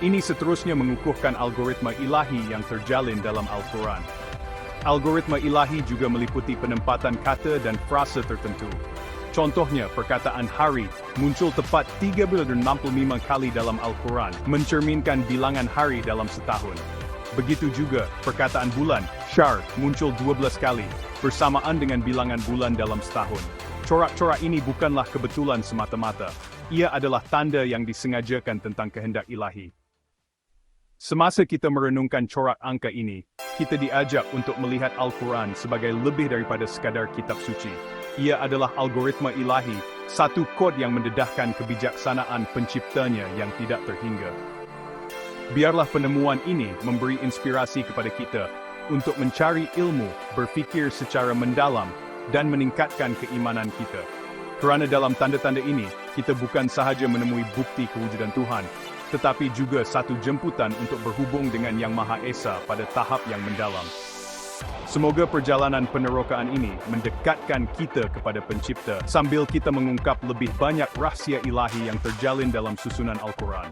Ini seterusnya mengukuhkan algoritma ilahi yang terjalin dalam Al-Quran. Algoritma ilahi juga meliputi penempatan kata dan frasa tertentu. Contohnya, perkataan hari muncul tepat 365 kali dalam Al-Quran, mencerminkan bilangan hari dalam setahun. Begitu juga, perkataan bulan, syahr, muncul 12 kali, bersamaan dengan bilangan bulan dalam setahun. Corak-corak ini bukanlah kebetulan semata-mata. Ia adalah tanda yang disengajakan tentang kehendak ilahi. Semasa kita merenungkan corak angka ini, kita diajak untuk melihat Al-Quran sebagai lebih daripada sekadar kitab suci. Ia adalah algoritma ilahi, satu kod yang mendedahkan kebijaksanaan penciptanya yang tidak terhingga. Biarlah penemuan ini memberi inspirasi kepada kita untuk mencari ilmu, berfikir secara mendalam, dan meningkatkan keimanan kita. Kerana dalam tanda-tanda ini, kita bukan sahaja menemui bukti kewujudan Tuhan, tetapi juga satu jemputan untuk berhubung dengan Yang Maha Esa pada tahap yang mendalam. Semoga perjalanan penerokaan ini mendekatkan kita kepada Pencipta sambil kita mengungkap lebih banyak rahsia ilahi yang terjalin dalam susunan Al-Quran.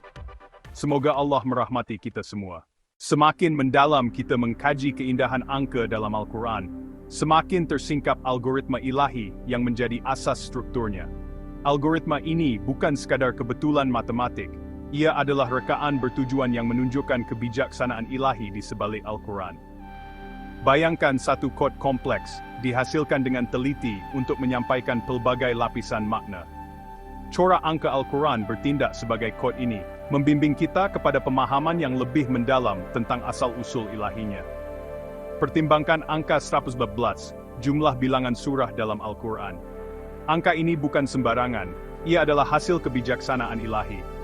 Semoga Allah merahmati kita semua. Semakin mendalam kita mengkaji keindahan angka dalam Al-Quran, semakin tersingkap algoritma ilahi yang menjadi asas strukturnya. Algoritma ini bukan sekadar kebetulan matematik, ia adalah rekaan bertujuan yang menunjukkan kebijaksanaan ilahi di sebalik Al-Quran. Bayangkan satu kod kompleks, dihasilkan dengan teliti untuk menyampaikan pelbagai lapisan makna. Corak angka Al-Quran bertindak sebagai kod ini, membimbing kita kepada pemahaman yang lebih mendalam tentang asal-usul ilahinya. Pertimbangkan angka 114, jumlah bilangan surah dalam Al-Quran. Angka ini bukan sembarangan, ia adalah hasil kebijaksanaan ilahi.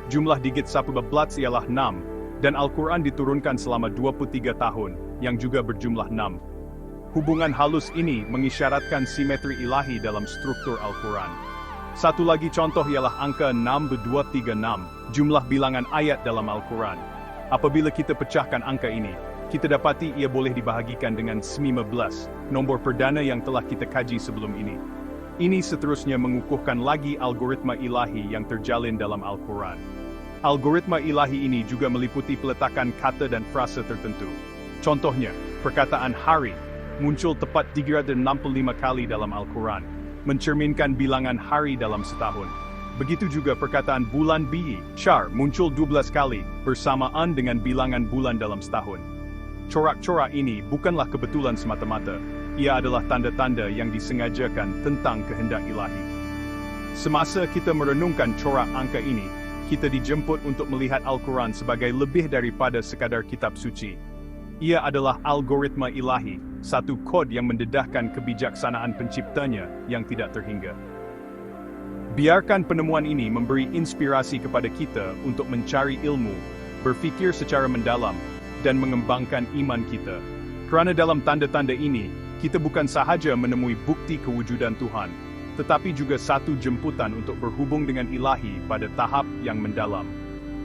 Jumlah digit 114 ialah 6, dan Al-Quran diturunkan selama 23 tahun, yang juga berjumlah 6. Hubungan halus ini mengisyaratkan simetri ilahi dalam struktur Al-Quran. Satu lagi contoh ialah angka 6236, jumlah bilangan ayat dalam Al-Quran. Apabila kita pecahkan angka ini, kita dapati ia boleh dibahagikan dengan 15, nombor perdana yang telah kita kaji sebelum ini. Ini seterusnya mengukuhkan lagi algoritma ilahi yang terjalin dalam Al-Quran. Algoritma ilahi ini juga meliputi peletakan kata dan frasa tertentu. Contohnya, perkataan hari muncul tepat 365 kali dalam Al-Quran, mencerminkan bilangan hari dalam setahun. Begitu juga perkataan bulan bi, syar, muncul 12 kali, bersamaan dengan bilangan bulan dalam setahun. Corak-corak ini bukanlah kebetulan semata-mata, ia adalah tanda-tanda yang disengajakan tentang kehendak ilahi. Semasa kita merenungkan corak angka ini, kita dijemput untuk melihat Al-Quran sebagai lebih daripada sekadar kitab suci. Ia adalah algoritma ilahi, satu kod yang mendedahkan kebijaksanaan penciptanya yang tidak terhingga. Biarkan penemuan ini memberi inspirasi kepada kita untuk mencari ilmu, berfikir secara mendalam, dan mengembangkan iman kita. Kerana dalam tanda-tanda ini, kita bukan sahaja menemui bukti kewujudan Tuhan, tetapi juga satu jemputan untuk berhubung dengan ilahi pada tahap yang mendalam.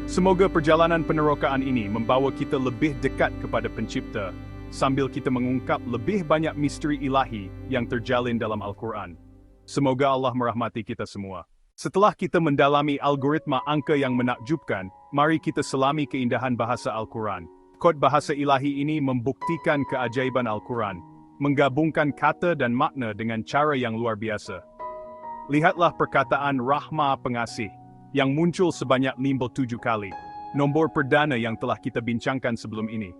Semoga perjalanan penerokaan ini membawa kita lebih dekat kepada Pencipta, sambil kita mengungkap lebih banyak misteri ilahi yang terjalin dalam Al-Quran. Semoga Allah merahmati kita semua. Setelah kita mendalami algoritma angka yang menakjubkan, mari kita selami keindahan bahasa Al-Quran. Kod bahasa ilahi ini membuktikan keajaiban Al-Quran, menggabungkan kata dan makna dengan cara yang luar biasa. Lihatlah perkataan Rahma Pengasih, yang muncul sebanyak 57 kali, nombor perdana yang telah kita bincangkan sebelum ini.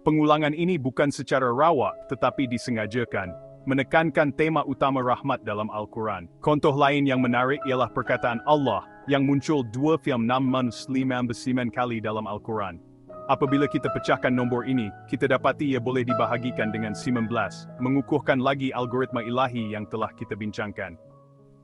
Pengulangan ini bukan secara rawak, tetapi disengajakan, menekankan tema utama rahmat dalam Al-Quran. Contoh lain yang menarik ialah perkataan Allah, yang muncul 2,659 kali dalam Al-Quran. Apabila kita pecahkan nombor ini, kita dapati ia boleh dibahagikan dengan 19, mengukuhkan lagi algoritma ilahi yang telah kita bincangkan.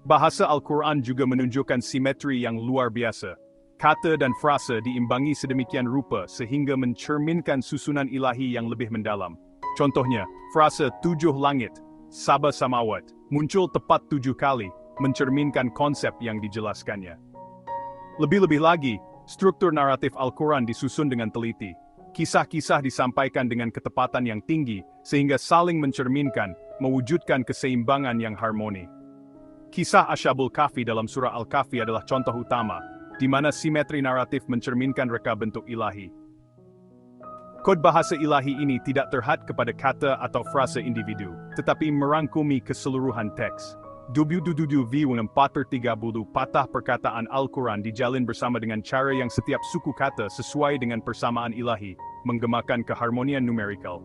Bahasa Al-Quran juga menunjukkan simetri yang luar biasa. Kata dan frasa diimbangi sedemikian rupa sehingga mencerminkan susunan ilahi yang lebih mendalam. Contohnya, frasa 7 langit, Sabah Samawat, muncul tepat 7 kali, mencerminkan konsep yang dijelaskannya. Lebih-lebih lagi, struktur naratif Al-Quran disusun dengan teliti. Kisah-kisah disampaikan dengan ketepatan yang tinggi, sehingga saling mencerminkan, mewujudkan keseimbangan yang harmoni. Kisah Ashabul Kahfi dalam surah Al-Kahfi adalah contoh utama, di mana simetri naratif mencerminkan reka bentuk ilahi. Kod bahasa ilahi ini tidak terhad kepada kata atau frasa individu, tetapi merangkumi keseluruhan teks. W430 patah perkataan Al-Quran dijalin bersama dengan cara yang setiap suku kata sesuai dengan persamaan ilahi, menggemakan keharmonian numerikal.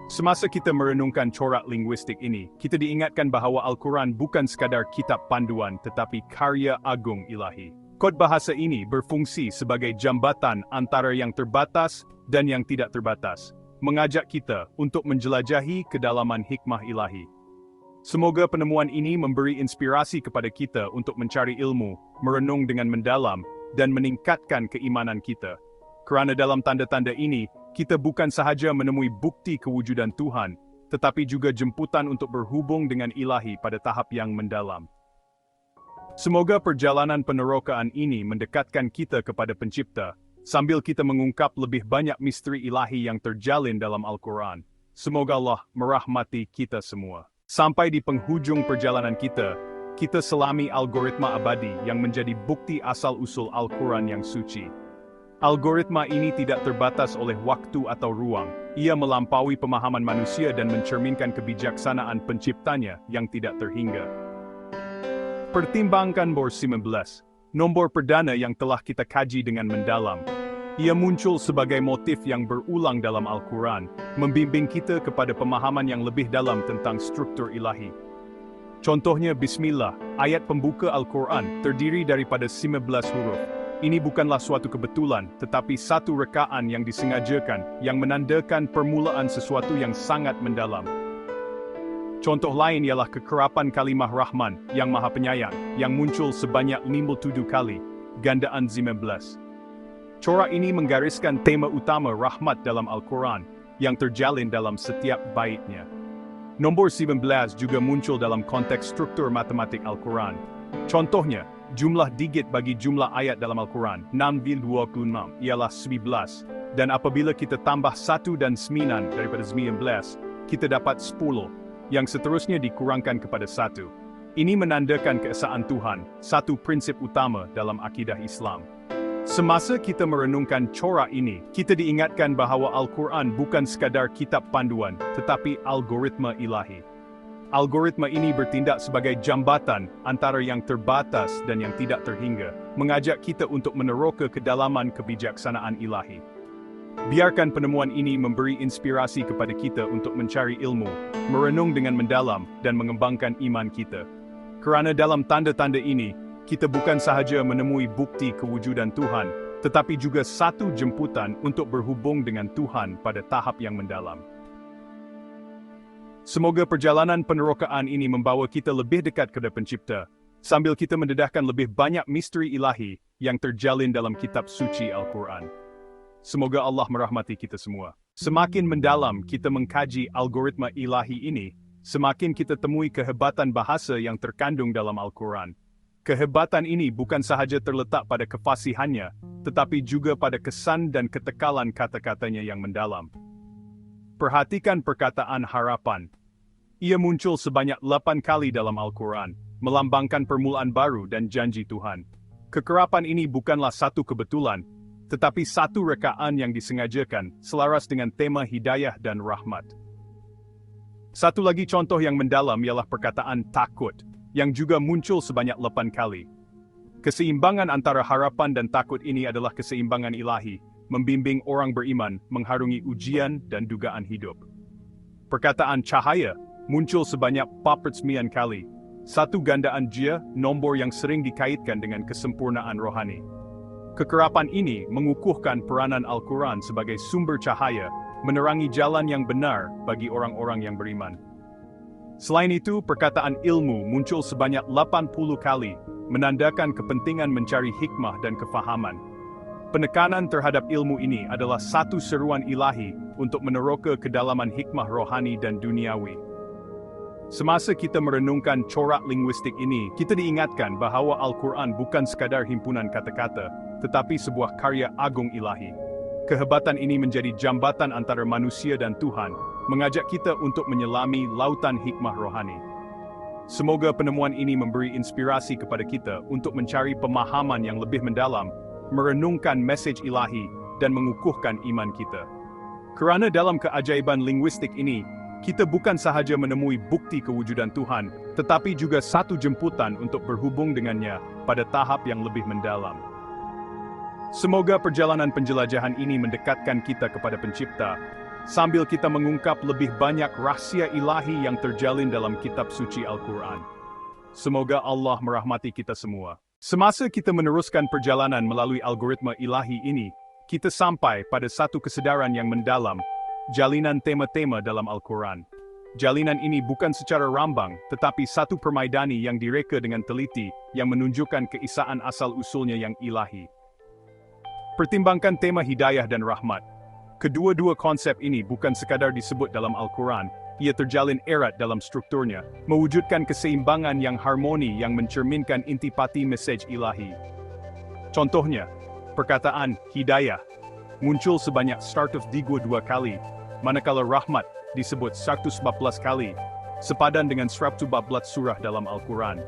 Semasa kita merenungkan corak linguistik ini, kita diingatkan bahawa Al-Quran bukan sekadar kitab panduan tetapi karya agung ilahi. Kod bahasa ini berfungsi sebagai jambatan antara yang terbatas dan yang tidak terbatas, mengajak kita untuk menjelajahi kedalaman hikmah ilahi. Semoga penemuan ini memberi inspirasi kepada kita untuk mencari ilmu, merenung dengan mendalam, dan meningkatkan keimanan kita. Kerana dalam tanda-tanda ini, kita bukan sahaja menemui bukti kewujudan Tuhan, tetapi juga jemputan untuk berhubung dengan ilahi pada tahap yang mendalam. Semoga perjalanan penerokaan ini mendekatkan kita kepada Pencipta, sambil kita mengungkap lebih banyak misteri ilahi yang terjalin dalam Al-Quran. Semoga Allah merahmati kita semua. Sampai di penghujung perjalanan kita selami algoritma abadi yang menjadi bukti asal-usul Al-Quran yang suci. Algoritma ini tidak terbatas oleh waktu atau ruang, ia melampaui pemahaman manusia dan mencerminkan kebijaksanaan penciptanya yang tidak terhingga. Pertimbangkan nombor 19, nombor perdana yang telah kita kaji dengan mendalam. Ia muncul sebagai motif yang berulang dalam Al-Quran, membimbing kita kepada pemahaman yang lebih dalam tentang struktur ilahi. Contohnya Bismillah, ayat pembuka Al-Quran, terdiri daripada 19 huruf. Ini bukanlah suatu kebetulan, tetapi satu rekaan yang disengajakan, yang menandakan permulaan sesuatu yang sangat mendalam. Contoh lain ialah kekerapan kalimah Rahman, yang Maha Penyayang, yang muncul sebanyak 57 kali, gandaan 19. Corak ini menggariskan tema utama rahmat dalam Al-Quran, yang terjalin dalam setiap baitnya. Nombor 19 juga muncul dalam konteks struktur matematik Al-Quran. Contohnya, jumlah digit bagi jumlah ayat dalam Al-Quran, 6,26, ialah 11, dan apabila kita tambah 1 dan 9 daripada 19, kita dapat 10. Yang seterusnya dikurangkan kepada 1. Ini menandakan keesaan Tuhan, satu prinsip utama dalam akidah Islam. Semasa kita merenungkan corak ini, kita diingatkan bahawa Al-Quran bukan sekadar kitab panduan, tetapi algoritma ilahi. Algoritma ini bertindak sebagai jambatan antara yang terbatas dan yang tidak terhingga, mengajak kita untuk meneroka kedalaman kebijaksanaan ilahi. Biarkan penemuan ini memberi inspirasi kepada kita untuk mencari ilmu, merenung dengan mendalam, dan mengembangkan iman kita. Kerana dalam tanda-tanda ini, kita bukan sahaja menemui bukti kewujudan Tuhan, tetapi juga satu jemputan untuk berhubung dengan Tuhan pada tahap yang mendalam. Semoga perjalanan penerokaan ini membawa kita lebih dekat kepada Pencipta, sambil kita mendedahkan lebih banyak misteri ilahi yang terjalin dalam kitab suci Al-Quran. Semoga Allah merahmati kita semua. Semakin mendalam kita mengkaji algoritma ilahi ini, semakin kita temui kehebatan bahasa yang terkandung dalam Al-Quran. Kehebatan ini bukan sahaja terletak pada kefasihannya, tetapi juga pada kesan dan ketekalan kata-katanya yang mendalam. Perhatikan perkataan harapan. Ia muncul sebanyak 8 kali dalam Al-Quran, melambangkan permulaan baru dan janji Tuhan. Kekerapan ini bukanlah satu kebetulan, tetapi satu rekaan yang disengajakan, selaras dengan tema hidayah dan rahmat. Satu lagi contoh yang mendalam ialah perkataan takut, yang juga muncul sebanyak 8 kali. Keseimbangan antara harapan dan takut ini adalah keseimbangan ilahi, membimbing orang beriman mengharungi ujian dan dugaan hidup. Perkataan cahaya muncul sebanyak 49 kali, satu gandaan jia, nombor yang sering dikaitkan dengan kesempurnaan rohani. Kekerapan ini mengukuhkan peranan Al-Quran sebagai sumber cahaya, menerangi jalan yang benar bagi orang-orang yang beriman. Selain itu, perkataan ilmu muncul sebanyak 80 kali, menandakan kepentingan mencari hikmah dan kefahaman. Penekanan terhadap ilmu ini adalah satu seruan ilahi untuk meneroka kedalaman hikmah rohani dan duniawi. Semasa kita merenungkan corak linguistik ini, kita diingatkan bahawa Al-Quran bukan sekadar himpunan kata-kata, tetapi sebuah karya agung ilahi. Kehebatan ini menjadi jambatan antara manusia dan Tuhan, mengajak kita untuk menyelami lautan hikmah rohani. Semoga penemuan ini memberi inspirasi kepada kita untuk mencari pemahaman yang lebih mendalam, merenungkan mesej ilahi, dan mengukuhkan iman kita. Kerana dalam keajaiban linguistik ini, kita bukan sahaja menemui bukti kewujudan Tuhan, tetapi juga satu jemputan untuk berhubung dengannya pada tahap yang lebih mendalam. Semoga perjalanan penjelajahan ini mendekatkan kita kepada Pencipta, sambil kita mengungkap lebih banyak rahsia ilahi yang terjalin dalam kitab suci Al-Quran. Semoga Allah merahmati kita semua. Semasa kita meneruskan perjalanan melalui algoritma ilahi ini, kita sampai pada satu kesedaran yang mendalam, jalinan tema-tema dalam Al-Quran. Jalinan ini bukan secara rambang, tetapi satu permaidani yang direka dengan teliti, yang menunjukkan keisaan asal-usulnya yang ilahi. Pertimbangkan tema hidayah dan rahmat. Kedua-dua konsep ini bukan sekadar disebut dalam Al-Quran, ia terjalin erat dalam strukturnya, mewujudkan keseimbangan yang harmoni yang mencerminkan intipati mesej ilahi. Contohnya, perkataan hidayah muncul sebanyak 132 kali, manakala rahmat disebut 114 kali, sepadan dengan 114 surah dalam Al-Quran.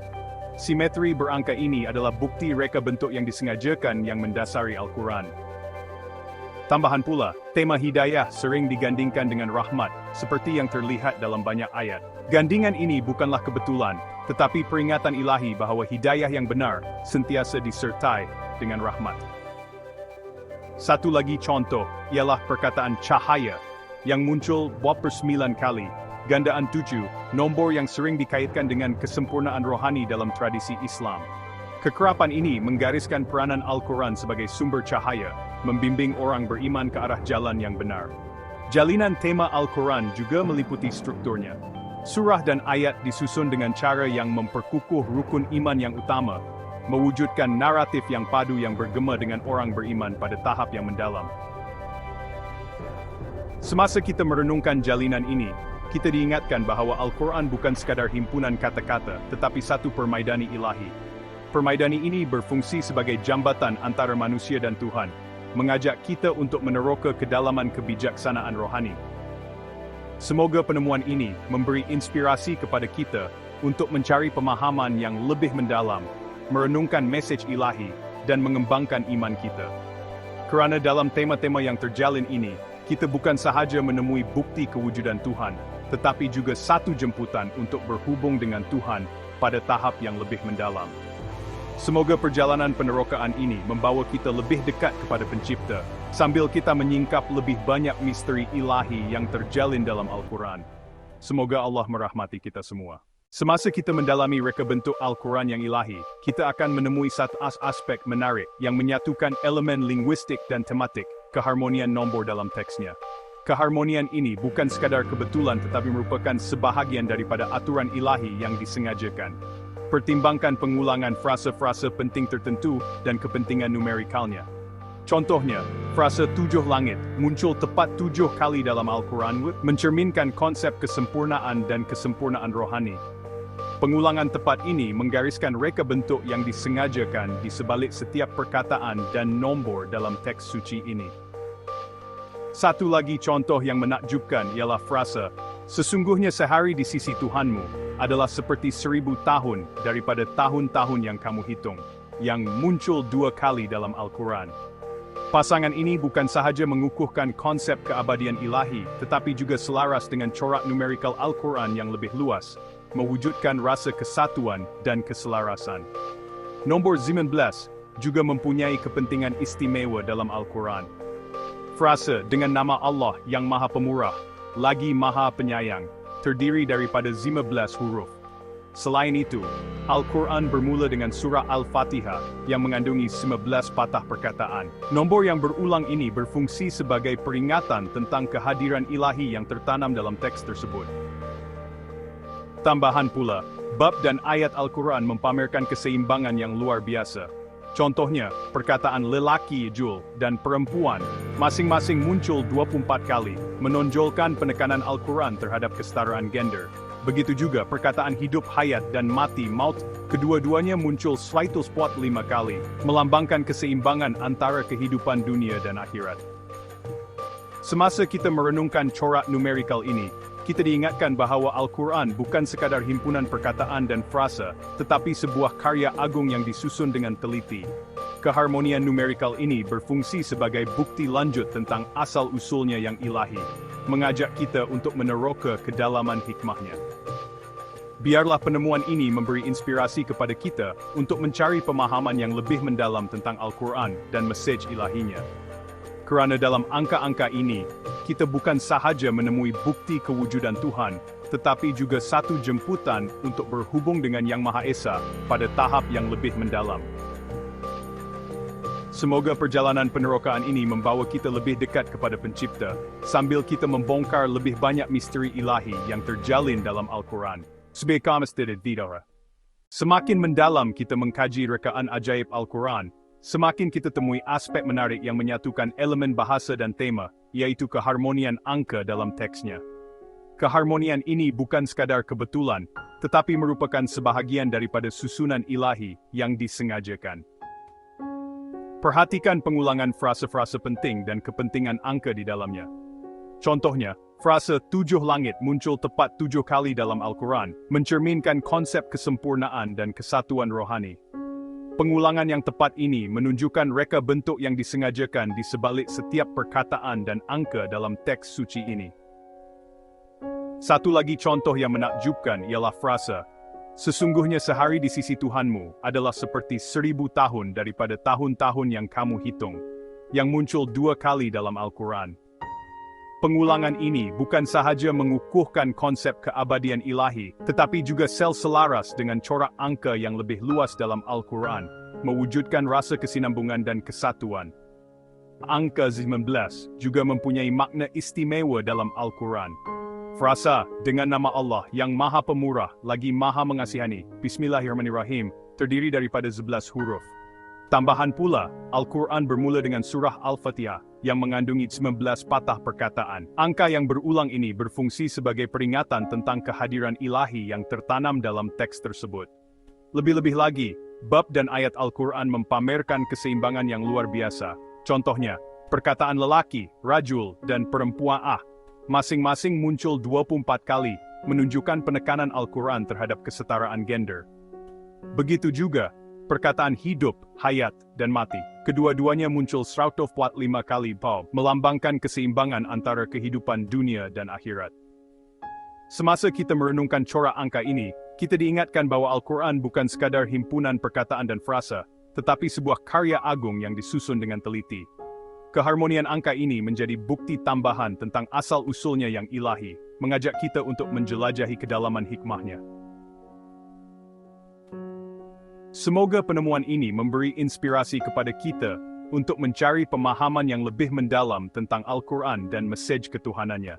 Simetri berangka ini adalah bukti reka bentuk yang disengajakan yang mendasari Al-Quran. Tambahan pula, tema hidayah sering digandingkan dengan rahmat, seperti yang terlihat dalam banyak ayat. Gandingan ini bukanlah kebetulan, tetapi peringatan ilahi bahwa hidayah yang benar sentiasa disertai dengan rahmat. Satu lagi contoh, ialah perkataan cahaya, yang muncul 29 kali, gandaan 7, nombor yang sering dikaitkan dengan kesempurnaan rohani dalam tradisi Islam. Kekerapan ini menggariskan peranan Al-Quran sebagai sumber cahaya, membimbing orang beriman ke arah jalan yang benar. Jalinan tema Al-Quran juga meliputi strukturnya. Surah dan ayat disusun dengan cara yang memperkukuh rukun iman yang utama, mewujudkan naratif yang padu yang bergema dengan orang beriman pada tahap yang mendalam. Semasa kita merenungkan jalinan ini, kita diingatkan bahwa Al-Quran bukan sekadar himpunan kata-kata, tetapi satu permaidani ilahi. Permaidani ini berfungsi sebagai jambatan antara manusia dan Tuhan, mengajak kita untuk meneroka kedalaman kebijaksanaan rohani. Semoga penemuan ini memberi inspirasi kepada kita untuk mencari pemahaman yang lebih mendalam, merenungkan mesej ilahi, dan mengembangkan iman kita. Kerana dalam tema-tema yang terjalin ini, kita bukan sahaja menemui bukti kewujudan Tuhan, tetapi juga satu jemputan untuk berhubung dengan Tuhan pada tahap yang lebih mendalam. Semoga perjalanan penerokaan ini membawa kita lebih dekat kepada Pencipta, sambil kita menyingkap lebih banyak misteri ilahi yang terjalin dalam Al-Quran. Semoga Allah merahmati kita semua. Semasa kita mendalami reka bentuk Al-Quran yang ilahi, kita akan menemui satu aspek menarik yang menyatukan elemen linguistik dan tematik, keharmonian nombor dalam teksnya. Keharmonian ini bukan sekadar kebetulan tetapi merupakan sebahagian daripada aturan ilahi yang disengajakan. Pertimbangkan pengulangan frase-frase penting tertentu dan kepentingan numerikalnya. Contohnya, frase 7 langit muncul tepat 7 kali dalam Al-Quran, mencerminkan konsep kesempurnaan dan kesempurnaan rohani. Pengulangan tepat ini menggariskan reka bentuk yang disengajakan di sebalik setiap perkataan dan nombor dalam teks suci ini. Satu lagi contoh yang menakjubkan ialah frase, sesungguhnya sehari di sisi Tuhanmu adalah seperti 1000 tahun daripada tahun-tahun yang kamu hitung, yang muncul 2 kali dalam Al-Quran. Pasangan ini bukan sahaja mengukuhkan konsep keabadian ilahi, tetapi juga selaras dengan corak numerikal Al-Quran yang lebih luas, mewujudkan rasa kesatuan dan keselarasan. Nombor 19 juga mempunyai kepentingan istimewa dalam Al-Quran. Frase dengan nama Allah yang Maha Pemurah, lagi Maha Penyayang, terdiri daripada 15 huruf. Selain itu, Al-Quran bermula dengan surah Al-Fatihah yang mengandungi 19 patah perkataan. Nombor yang berulang ini berfungsi sebagai peringatan tentang kehadiran ilahi yang tertanam dalam teks tersebut. Tambahan pula, bab dan ayat Al-Quran mempamerkan keseimbangan yang luar biasa. Contohnya, perkataan lelaki Jul dan perempuan masing-masing muncul 24 kali, menonjolkan penekanan Al-Quran terhadap kesetaraan gender. Begitu juga perkataan hidup hayat dan mati maut, kedua-duanya muncul 105 kali, melambangkan keseimbangan antara kehidupan dunia dan akhirat. Semasa kita merenungkan corak numerikal ini, kita diingatkan bahawa Al-Quran bukan sekadar himpunan perkataan dan frasa, tetapi sebuah karya agung yang disusun dengan teliti. Keharmonian numerikal ini berfungsi sebagai bukti lanjut tentang asal-usulnya yang ilahi, mengajak kita untuk meneroka kedalaman hikmahnya. Biarlah penemuan ini memberi inspirasi kepada kita untuk mencari pemahaman yang lebih mendalam tentang Al-Quran dan mesej ilahinya. Kerana dalam angka-angka ini, kita bukan sahaja menemui bukti kewujudan Tuhan, tetapi juga satu jemputan untuk berhubung dengan Yang Maha Esa pada tahap yang lebih mendalam. Semoga perjalanan penerokaan ini membawa kita lebih dekat kepada Pencipta, sambil kita membongkar lebih banyak misteri ilahi yang terjalin dalam Al-Quran. Semakin mendalam kita mengkaji rekaan ajaib Al-Quran, semakin kita temui aspek menarik yang menyatukan elemen bahasa dan tema, yaitu keharmonian angka dalam teksnya. Keharmonian ini bukan sekadar kebetulan, tetapi merupakan sebahagian daripada susunan ilahi yang disengajakan. Perhatikan pengulangan frase-frase penting dan kepentingan angka di dalamnya. Contohnya, frase 7 langit muncul tepat 7 kali dalam Al-Quran, mencerminkan konsep kesempurnaan dan kesatuan rohani. Pengulangan yang tepat ini menunjukkan reka bentuk yang disengajakan di sebalik setiap perkataan dan angka dalam teks suci ini. Satu lagi contoh yang menakjubkan ialah frase, "Sesungguhnya sehari di sisi Tuhanmu adalah seperti 1000 tahun daripada tahun-tahun yang kamu hitung," yang muncul 2 kali dalam Al-Quran. Pengulangan ini bukan sahaja mengukuhkan konsep keabadian ilahi, tetapi juga selaras dengan corak angka yang lebih luas dalam Al-Quran, mewujudkan rasa kesinambungan dan kesatuan. Angka 19 juga mempunyai makna istimewa dalam Al-Quran. Frasa, "Dengan nama Allah yang Maha Pemurah lagi Maha Mengasihani, Bismillahirrahmanirrahim," terdiri daripada 11 huruf. Tambahan pula, Al-Quran bermula dengan surah Al-Fatihah, yang mengandungi 19 patah perkataan. Angka yang berulang ini berfungsi sebagai peringatan tentang kehadiran ilahi yang tertanam dalam teks tersebut. Lebih-lebih lagi, bab dan ayat Al-Quran mempamerkan keseimbangan yang luar biasa. Contohnya, perkataan lelaki, rajul, dan perempuan masing-masing muncul 24 kali, menunjukkan penekanan Al-Quran terhadap kesetaraan gender. Begitu juga, perkataan hidup, hayat, dan mati. Kedua-duanya muncul 145 kali, melambangkan keseimbangan antara kehidupan dunia dan akhirat. Semasa kita merenungkan corak angka ini, kita diingatkan bahwa Al-Quran bukan sekadar himpunan perkataan dan frasa, tetapi sebuah karya agung yang disusun dengan teliti. Keharmonian angka ini menjadi bukti tambahan tentang asal-usulnya yang ilahi, mengajak kita untuk menjelajahi kedalaman hikmahnya. Semoga penemuan ini memberi inspirasi kepada kita untuk mencari pemahaman yang lebih mendalam tentang Al-Quran dan mesej ketuhanannya.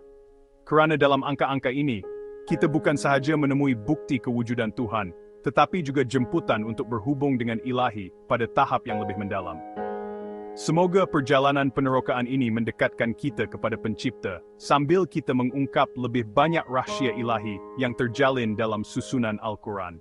Kerana dalam angka-angka ini, kita bukan sahaja menemui bukti kewujudan Tuhan, tetapi juga jemputan untuk berhubung dengan ilahi pada tahap yang lebih mendalam. Semoga perjalanan penerokaan ini mendekatkan kita kepada Pencipta, sambil kita mengungkap lebih banyak rahsia ilahi yang terjalin dalam susunan Al-Quran.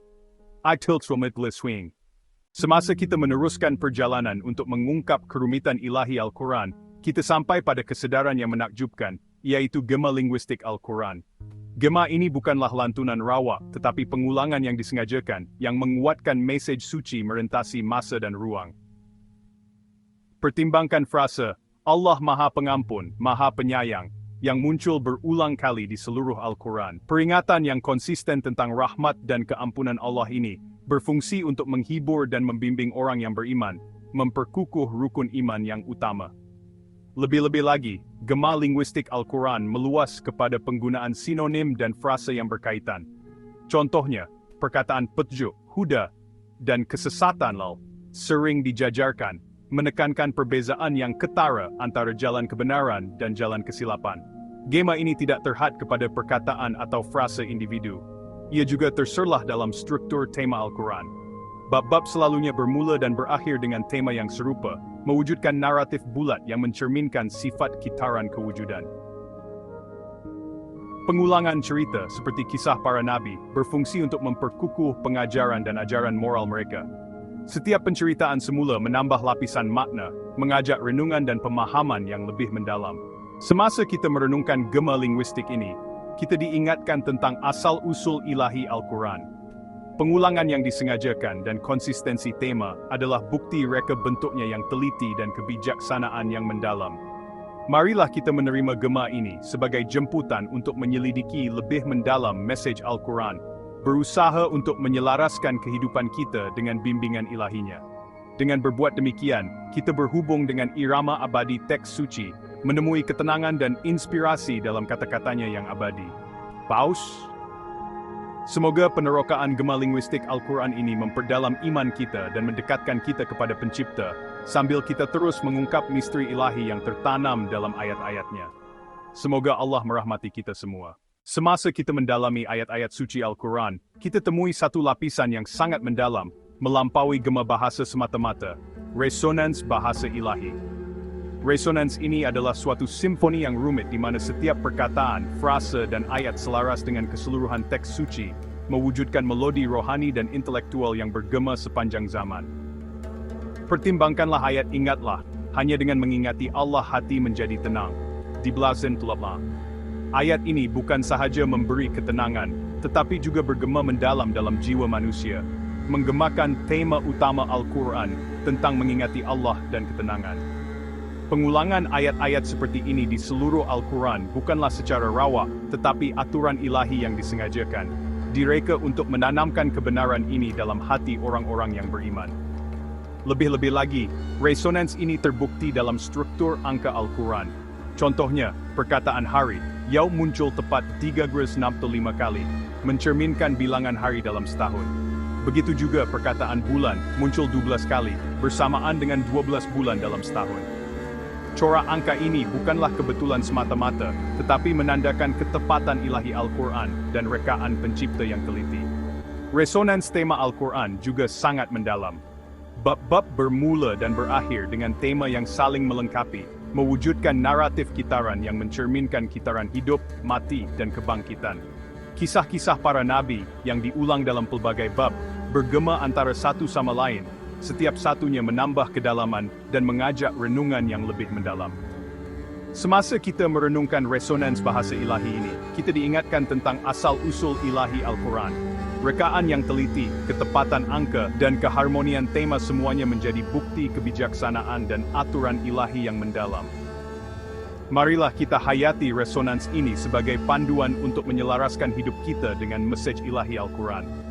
Semasa kita meneruskan perjalanan untuk mengungkap kerumitan ilahi Al-Quran, kita sampai pada kesedaran yang menakjubkan, yaitu gema linguistik Al-Quran. Gema ini bukanlah lantunan rawa, tetapi pengulangan yang disengajakan, yang menguatkan mesej suci merentasi masa dan ruang. Pertimbangkan frase, "Allah Maha Pengampun, Maha Penyayang," yang muncul berulang kali di seluruh Al-Quran. Peringatan yang konsisten tentang rahmat dan keampunan Allah ini berfungsi untuk menghibur dan membimbing orang yang beriman, memperkukuh rukun iman yang utama. Lebih-lebih lagi, gema linguistik Al-Quran meluas kepada penggunaan sinonim dan frase yang berkaitan. Contohnya, perkataan petunjuk, huda, dan kesesatan sering dijajarkan, menekankan perbezaan yang ketara antara jalan kebenaran dan jalan kesilapan. Gema ini tidak terhad kepada perkataan atau frase individu. Ia juga terserlah dalam struktur tema Al-Quran. Bab-bab selalunya bermula dan berakhir dengan tema yang serupa, mewujudkan naratif bulat yang mencerminkan sifat kitaran kewujudan. Pengulangan cerita seperti kisah para nabi berfungsi untuk memperkukuh pengajaran dan ajaran moral mereka. Setiap penceritaan semula menambah lapisan makna, mengajak renungan dan pemahaman yang lebih mendalam. Semasa kita merenungkan gema linguistik ini, kita diingatkan tentang asal-usul ilahi Al-Quran. Pengulangan yang disengajakan dan konsistensi tema adalah bukti reka bentuknya yang teliti dan kebijaksanaan yang mendalam. Marilah kita menerima gema ini sebagai jemputan untuk menyelidiki lebih mendalam mesej Al-Quran, berusaha untuk menyelaraskan kehidupan kita dengan bimbingan ilahinya. Dengan berbuat demikian, kita berhubung dengan irama abadi teks suci, menemui ketenangan dan inspirasi dalam kata-katanya yang abadi. Paus Semoga penerokaan gema linguistik Al-Quran ini memperdalam iman kita dan mendekatkan kita kepada Pencipta, sambil kita terus mengungkap misteri ilahi yang tertanam dalam ayat-ayatnya. Semoga Allah merahmati kita semua. Semasa kita mendalami ayat-ayat suci Al-Quran, kita temui satu lapisan yang sangat mendalam, melampaui gema bahasa semata-mata, resonans bahasa ilahi. Resonans ini adalah suatu simfoni yang rumit di mana setiap perkataan, frase, dan ayat selaras dengan keseluruhan teks suci, mewujudkan melodi rohani dan intelektual yang bergema sepanjang zaman. Pertimbangkanlah ayat, ingatlah, hanya dengan mengingati Allah hati menjadi tenang. Dibelasan tulaplah. Ayat ini bukan sahaja memberi ketenangan, tetapi juga bergema mendalam dalam jiwa manusia, menggemakan tema utama Al-Quran tentang mengingati Allah dan ketenangan. Pengulangan ayat-ayat seperti ini di seluruh Al-Quran bukanlah secara rawa, tetapi aturan ilahi yang disengajakan, direka untuk menanamkan kebenaran ini dalam hati orang-orang yang beriman. Lebih-lebih lagi, resonans ini terbukti dalam struktur angka Al-Quran. Contohnya, perkataan hari, yaum muncul tepat 365 kali, mencerminkan bilangan hari dalam setahun. Begitu juga perkataan bulan, muncul 12 kali, bersamaan dengan 12 bulan dalam setahun. Corak angka ini bukanlah kebetulan semata-mata, tetapi menandakan ketepatan ilahi Al-Quran dan rekaan Pencipta yang teliti. Resonans tema Al-Quran juga sangat mendalam. Bab-bab bermula dan berakhir dengan tema yang saling melengkapi, mewujudkan naratif kitaran yang mencerminkan kitaran hidup, mati, dan kebangkitan. Kisah-kisah para nabi yang diulang dalam pelbagai bab, bergema antara satu sama lain, setiap satunya menambah kedalaman dan mengajak renungan yang lebih mendalam. Semasa kita merenungkan resonans bahasa ilahi ini, kita diingatkan tentang asal-usul ilahi Al-Quran. Rekaan yang teliti, ketepatan angka, dan keharmonian tema semuanya menjadi bukti kebijaksanaan dan aturan ilahi yang mendalam. Marilah kita hayati resonans ini sebagai panduan untuk menyelaraskan hidup kita dengan mesej ilahi Al-Quran.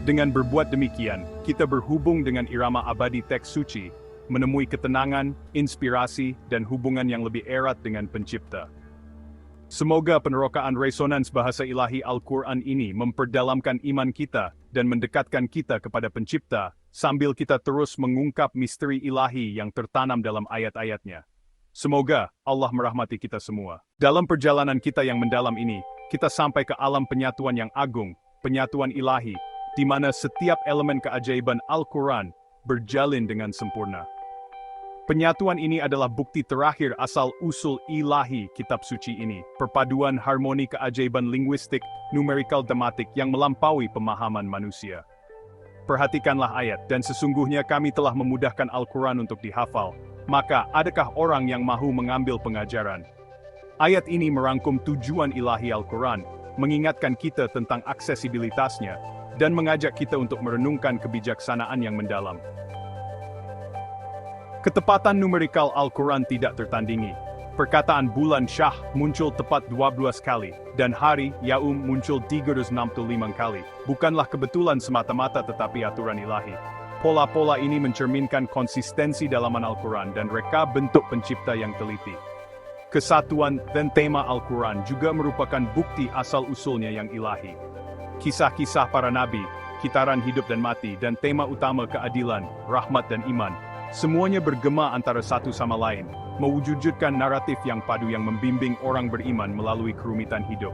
Dengan berbuat demikian, kita berhubung dengan irama abadi teks suci, menemui ketenangan, inspirasi, dan hubungan yang lebih erat dengan Pencipta. Semoga penerokaan resonans bahasa ilahi Al-Quran ini memperdalamkan iman kita dan mendekatkan kita kepada Pencipta, sambil kita terus mengungkap misteri ilahi yang tertanam dalam ayat-ayatnya. Semoga Allah merahmati kita semua. Dalam perjalanan kita yang mendalam ini, kita sampai ke alam penyatuan yang agung, penyatuan ilahi, di mana setiap elemen keajaiban Al-Quran berjalin dengan sempurna. Penyatuan ini adalah bukti terakhir asal-usul ilahi kitab suci ini, perpaduan harmoni keajaiban linguistik, numerikal tematik yang melampaui pemahaman manusia. Perhatikanlah ayat, dan sesungguhnya kami telah memudahkan Al-Quran untuk dihafal, maka adakah orang yang mahu mengambil pengajaran? Ayat ini merangkum tujuan ilahi Al-Quran, mengingatkan kita tentang aksesibilitasnya, dan mengajak kita untuk merenungkan kebijaksanaan yang mendalam. Ketepatan numerikal Al-Quran tidak tertandingi. Perkataan bulan Syah muncul tepat 12 kali, dan hari Yaum muncul 365 kali. Bukanlah kebetulan semata-mata tetapi aturan ilahi. Pola-pola ini mencerminkan konsistensi dalaman Al-Quran dan reka bentuk Pencipta yang teliti. Kesatuan dan tema Al-Quran juga merupakan bukti asal-usulnya yang ilahi. Kisah-kisah para nabi, kitaran hidup dan mati, dan tema utama keadilan, rahmat dan iman, semuanya bergema antara satu sama lain, mewujudkan naratif yang padu yang membimbing orang beriman melalui kerumitan hidup.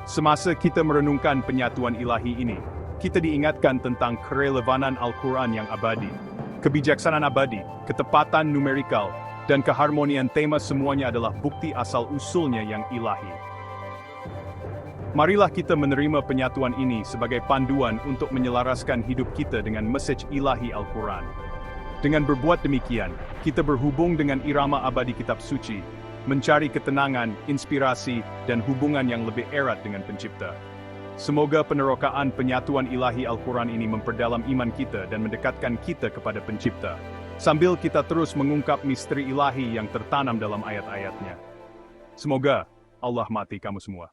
Semasa kita merenungkan penyatuan ilahi ini, kita diingatkan tentang kerelevanan Al-Quran yang abadi, kebijaksanaan abadi, ketepatan numerikal, dan keharmonian tema semuanya adalah bukti asal-usulnya yang ilahi. Marilah kita menerima penyatuan ini sebagai panduan untuk menyelaraskan hidup kita dengan mesej ilahi Al-Quran. Dengan berbuat demikian, kita berhubung dengan irama abadi kitab suci, mencari ketenangan, inspirasi, dan hubungan yang lebih erat dengan Pencipta. Semoga penerokaan penyatuan ilahi Al-Quran ini memperdalam iman kita dan mendekatkan kita kepada Pencipta, sambil kita terus mengungkap misteri ilahi yang tertanam dalam ayat-ayatnya. Semoga Allah mati kamu semua.